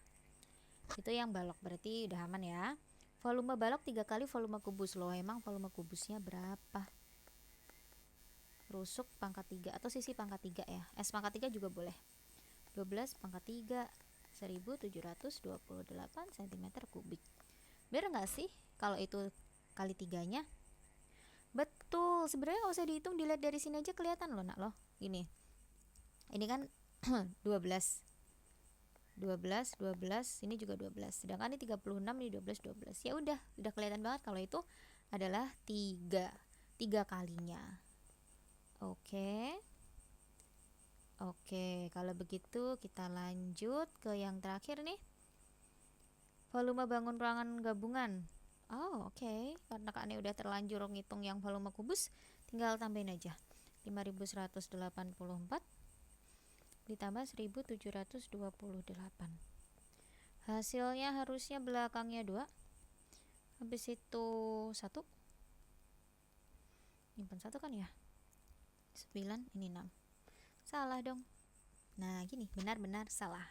Itu yang balok, berarti udah aman ya. Volume balok 3 kali volume kubus. Loh, emang volume kubusnya berapa? Rusuk pangkat 3 atau sisi pangkat 3 ya. S pangkat 3 juga boleh. 12 pangkat 3, 1728 cm kubik. Bener nggak sih kalau itu kali 3-nya? Betul, sebenarnya nggak usah dihitung, dilihat dari sini aja kelihatan loh nak loh. Gini, ini kan 12, 12, 12, ini juga 12. Sedangkan ini 36, ini 12, 12. Ya udah kelihatan banget kalau itu adalah 3 kalinya. Oke. Oke, kalau begitu kita lanjut ke yang terakhir nih. Volume bangun ruangan gabungan. Oh, oke. Karena Kak Ane udah terlanjur ngitung yang volume kubus, tinggal tambahin aja. 5184 ditambah 1728. Hasilnya harusnya belakangnya 2. Habis itu 1. Nyimpan 1 kan ya? 9, ini 6. Salah dong. Nah, gini, benar-benar salah.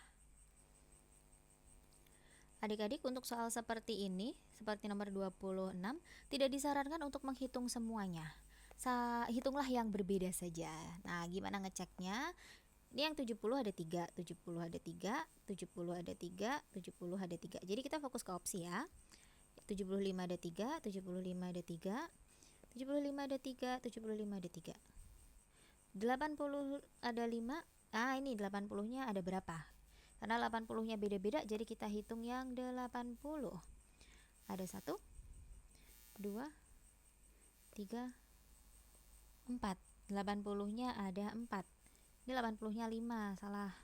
Adik-adik, untuk soal seperti ini, seperti nomor 26, tidak disarankan untuk menghitung semuanya. Hitunglah yang berbeda saja. Nah, gimana ngeceknya? Ini yang 70 ada 3, 70 ada 3, 70 ada 3, 70 ada 3. Jadi kita fokus ke opsi ya. 75 ada 3, 75 ada 3, 75 ada 3, 75 ada 3. 80 ada 5. Ah, ini 80-nya ada berapa? Karena 80-nya beda-beda, jadi kita hitung yang 80. Ada 1, 2, 3, 4. 80-nya ada 4. Ini 80-nya 5, salah.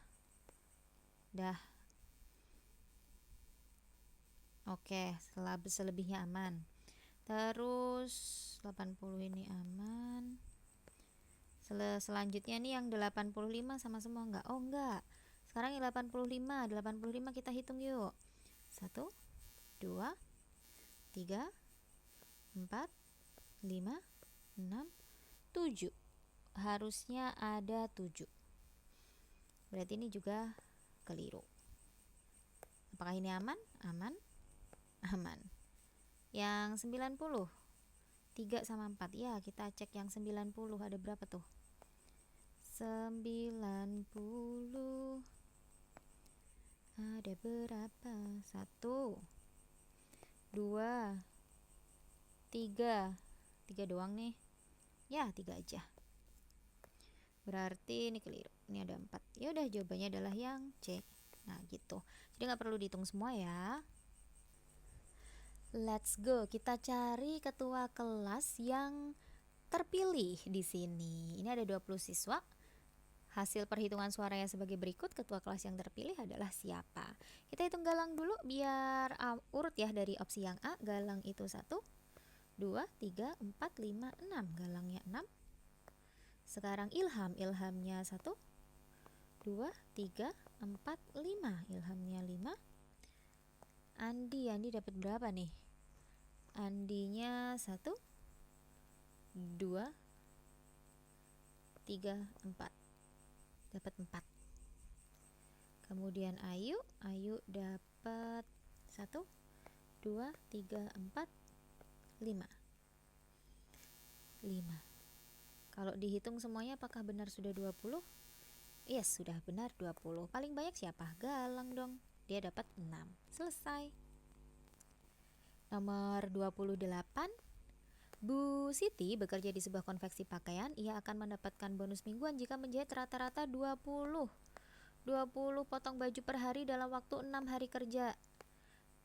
Dah. Oke, selebihnya aman. Terus 80 ini aman. Selanjutnya nih yang 85 sama semua enggak? Oh, enggak. Sekarang yang 85 kita hitung yuk. 1, 2, 3, 4, 5, 6, 7. Harusnya ada 7. Berarti ini juga keliru. Apakah ini aman? Aman. Aman. Yang 90, 3 sama 4. Ya, kita cek yang 90 ada berapa tuh? 90 ada berapa? 1, 2, 3. 3 doang nih. Ya, 3 aja. Berarti ini keliru. Ini ada 4. Ya udah, jawabannya adalah yang C. Nah, gitu. Jadi nggak perlu dihitung semua ya. Let's go. Kita cari ketua kelas yang terpilih di sini. Ini ada 20 siswa. Hasil perhitungan suaranya sebagai berikut. Ketua kelas yang terpilih adalah siapa? Kita hitung galang dulu biar urut ya, dari opsi yang A. Galang itu 1, 2, 3, 4, 5, 6. Galangnya 6. Sekarang ilhamnya 1, 2, 3, 4, 5. Ilhamnya 5. Andi dapat berapa nih? Andinya 1, 2, 3, 4. Dapat 4. Kemudian Ayu dapat 1, 2, 3, 4, 5. 5. Kalau dihitung semuanya apakah benar sudah 20? Yes, sudah benar 20. Paling banyak siapa? Galang dong. Dia dapat 6. Selesai. Nomor 28. Bu Siti bekerja di sebuah konveksi pakaian. Ia akan mendapatkan bonus mingguan jika menjahit rata-rata 20 potong baju per hari dalam waktu 6 hari kerja.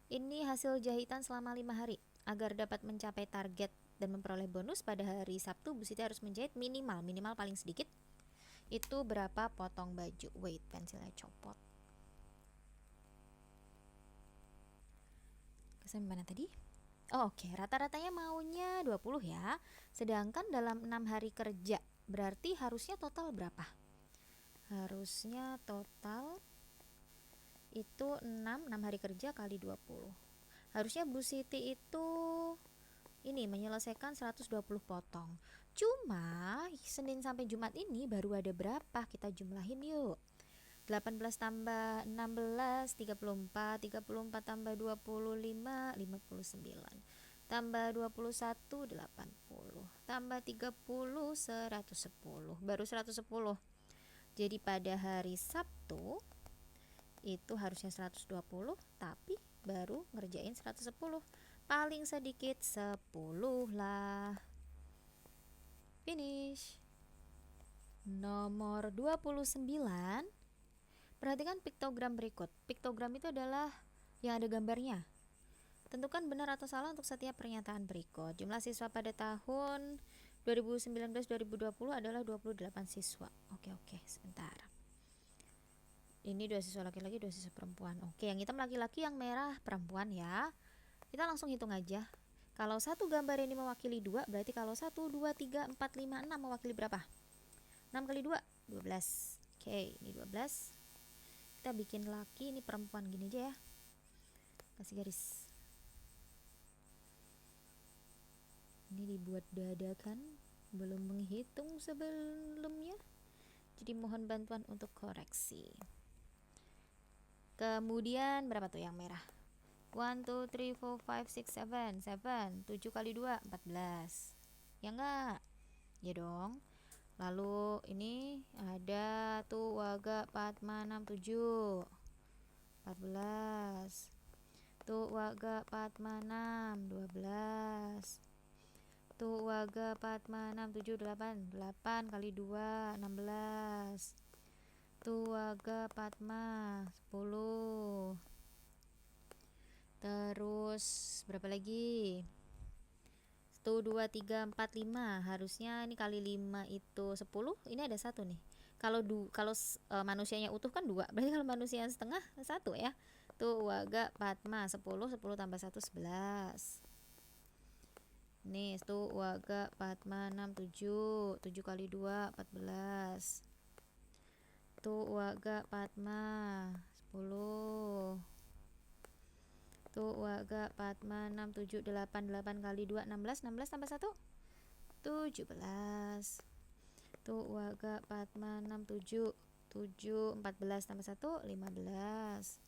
Ini hasil jahitan selama 5 hari. Agar dapat mencapai target dan memperoleh bonus pada hari Sabtu, Bu Siti harus menjahit minimal paling sedikit itu berapa potong baju. Wait, pensilnya copot. Sampai mana tadi? Oh, oke. Rata-ratanya maunya 20 ya. Sedangkan dalam 6 hari kerja, berarti harusnya total berapa? Harusnya total itu 6 hari kerja kali 20. Harusnya Bu Siti itu ini menyelesaikan 120 potong. Cuma Senin sampai Jumat ini baru ada berapa? Kita jumlahin yuk. 18 tambah 16, 34, 34 tambah 25, 59. Tambah 21, 80. Tambah 30, 110. Baru 110. Jadi pada hari Sabtu itu harusnya 120, tapi baru ngerjain 110. Paling sedikit 10 lah. Finish. Nomor 29. Perhatikan piktogram berikut. Piktogram itu adalah yang ada gambarnya. Tentukan benar atau salah untuk setiap pernyataan berikut. Jumlah siswa pada tahun 2019-2020 adalah 28 siswa. Oke, sebentar. Ini 2 siswa laki-laki, 2 siswa perempuan. Oke, yang hitam laki-laki, yang merah perempuan ya. Kita langsung hitung aja. Kalau satu gambar ini mewakili 2, berarti kalau 1, 2, 3, 4, 5, 6 mewakili berapa? 6 kali 2, 12. Oke, ini 12. Kita bikin laki, ini perempuan, gini aja ya. Kasih garis. Ini dibuat dadakan, belum menghitung sebelumnya. Jadi mohon bantuan untuk koreksi. Kemudian berapa tuh yang merah? 1, 2, 3, 4, 5, 6, 7. 7 kali 2, 14. Ya enggak? Ya dong. Lalu ini ada tuh waga 4, 6, 7. 14. Tuh waga 4, 6, 12. Tuh waga 4, 6, 7, 8. 8 kali 2, 16. Tuh waga 4, 10. Terus berapa lagi? 1, 2, 3, 4, 5. Harusnya ini kali 5 itu 10. Ini ada 1 nih. Kalau manusianya utuh kan 2. Berarti kalau manusia setengah 1 ya. Tuh waga 4, 10. 10 tambah 1, 11. Nih, tuh waga 4, 6, 7. 7 kali 2, 14. Tuh waga 4, 10. Tuh waga 4, 6, 7, 8. 8 kali 2, 16. 16 tambah 1, 17. Tuh waga 4, 6, 7. 7, 14 tambah 1, 15.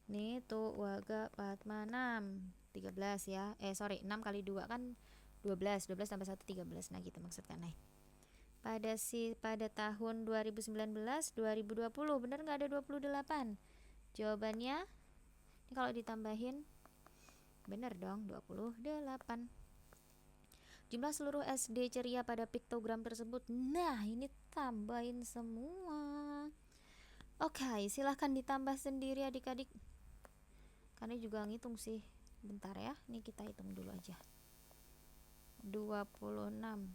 Nih tuh waga 4, 6, 13 ya. 6 kali 2 kan 12. 12 tambah 1, 13. Nah gitu maksudkan. Nah, pada tahun 2019 2020 bener nggak ada 28? Jawabannya ini kalau ditambahin bener dong, 28. Jumlah seluruh SD ceria pada piktogram tersebut. Nah, ini tambahin semua. Oke, silahkan ditambah sendiri adik-adik. Karena juga ngitung sih. Bentar ya, ini kita hitung dulu aja. 26,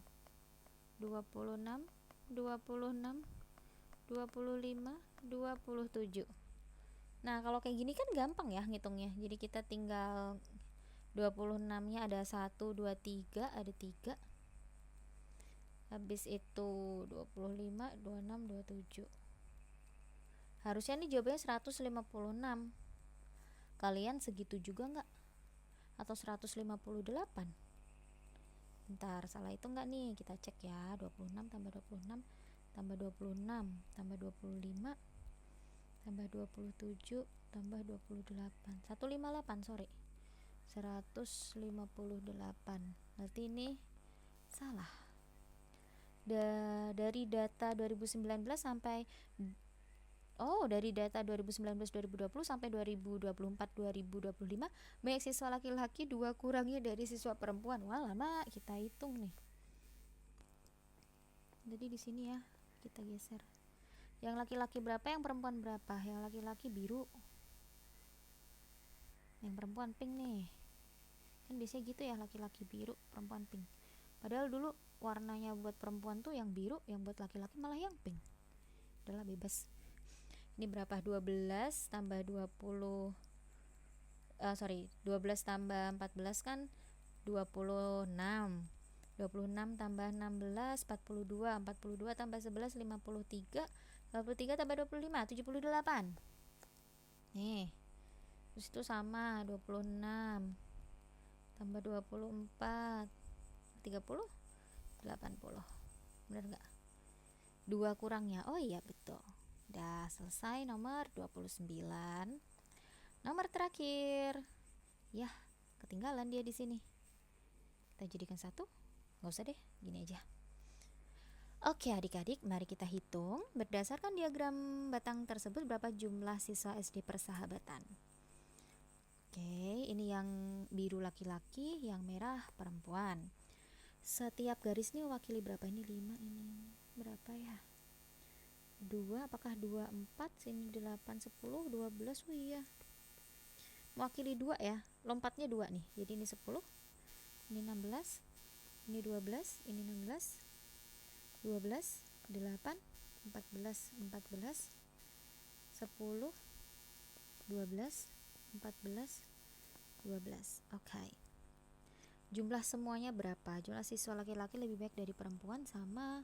26, 26, 25, 27. Nah, kalau kayak gini kan gampang ya ngitungnya. Jadi kita tinggal 26-nya ada 1, 2, 3, ada 3. Habis itu 25, 26, 27. Harusnya nih jawabannya 156. Kalian segitu juga nggak? Atau 158? Bentar, salah itu nggak nih? Kita cek ya. 26 tambah 26 tambah 26 tambah 25 tambah 27 tambah 28. 158, sorry. 158. Berarti ini salah. Dari data 2019 sampai dari data 2019-2020 sampai 2024-2025 banyak siswa laki-laki 2 kurangnya dari siswa perempuan. Wah, lama kita hitung nih. Jadi di sini ya kita geser. Yang laki-laki berapa, yang perempuan berapa? Yang laki-laki biru, yang perempuan pink nih. Kan biasanya gitu ya, laki-laki biru, perempuan pink. Padahal dulu warnanya buat perempuan tuh yang biru, yang buat laki-laki malah yang pink. Udahlah bebas. Ini berapa? 12 tambah 20 12 tambah 14 kan 26. 26 tambah 16 42. 42 tambah 11 53. 53 tambah 25 78. Nih. Terus itu sama 26 tambah 24 30 80. Bener nggak? 2 kurangnya. Oh iya betul. Udah selesai nomor 29. Nomor terakhir. Yah, ketinggalan dia di sini. Kita jadikan 1. Nggak usah deh, gini aja. Oke adik-adik, mari kita hitung berdasarkan diagram batang tersebut berapa jumlah siswa SD persahabatan. Oke, ini yang biru laki-laki, yang merah perempuan. Setiap garis ini mewakili berapa? Ini 5, ini berapa ya? 2, apakah 2, 4, sini 8, 10, 12, oh iya. Mewakili 2 ya, lompatnya 2 nih. Jadi ini 10, ini 16, ini 12, ini 16, 12, 8, 14, 14, 10, 12, 14, 12. Oke. Jumlah semuanya berapa? Jumlah siswa laki-laki lebih banyak dari perempuan sama.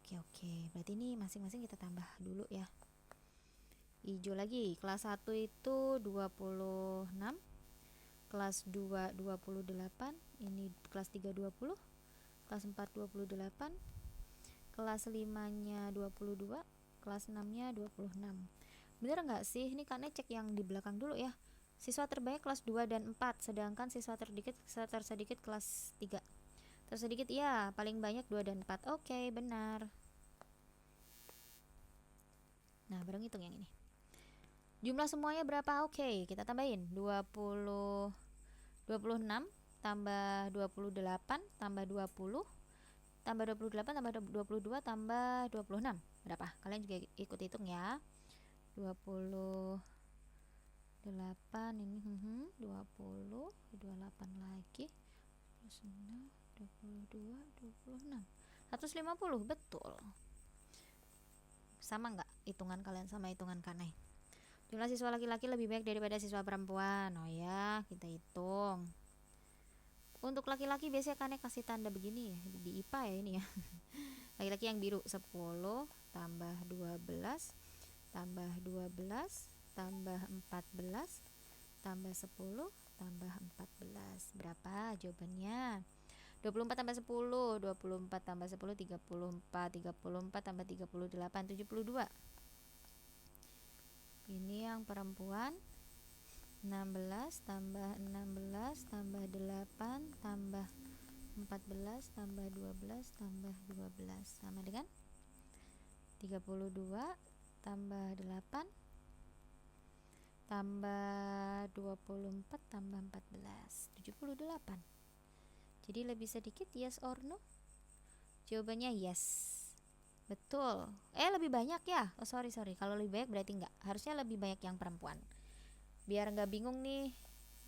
Oke. Berarti ini masing-masing kita tambah dulu ya. Hijau lagi. Kelas 1 itu 26. Kelas 2 28. Ini kelas 3 20. Kelas 4 28. Kelas 5-nya 22. Kelas 6-nya 26. Bener nggak sih? Ini karena cek yang di belakang dulu ya. Siswa terbanyak kelas 2 dan 4, sedangkan siswa tersedikit kelas 3. Tersedikit ya, paling banyak 2 dan 4. Oke, benar. Nah, bareng hitung yang ini. Jumlah semuanya berapa? Oke, kita tambahin. 26 tambah 28 tambah 20 tambah 28 tambah 22 tambah 26. Berapa? Kalian juga ikut hitung ya. 28 ini 20, 28 lagi plus 6, 22, 26, 150. Betul. Sama nggak hitungan kalian sama hitungan Kanai? Jumlah siswa laki-laki lebih banyak daripada siswa perempuan. Oh ya, kita hitung. Untuk laki-laki biasanya Kanai kasih tanda begini ya, di IPA ya ini ya. Laki-laki yang biru 10 tambah 12 tambah 12 tambah 14 tambah 10 tambah 14. Berapa jawabannya? 24 tambah 10, 24 tambah 10, 34, 34 tambah 38, 72. Ini yang perempuan. 16 tambah 16 tambah 8 tambah 14 tambah 12 tambah 12 sama dengan 32 tambah 8 tambah 24 tambah 14, 78. Jadi lebih sedikit, yes or no? Jawabannya yes. Betul. Lebih banyak ya? Oh sorry. Kalau lebih banyak berarti enggak. Harusnya lebih banyak yang perempuan. Biar enggak bingung nih.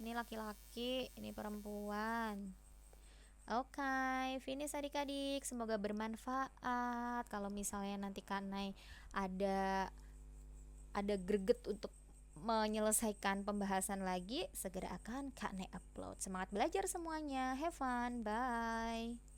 Ini laki-laki, ini perempuan. Oke, finish adik-adik. Semoga bermanfaat. Kalau misalnya nanti Kanai ada greget untuk menyelesaikan pembahasan lagi, segera akan Kanai upload. Semangat belajar semuanya. Have fun. Bye.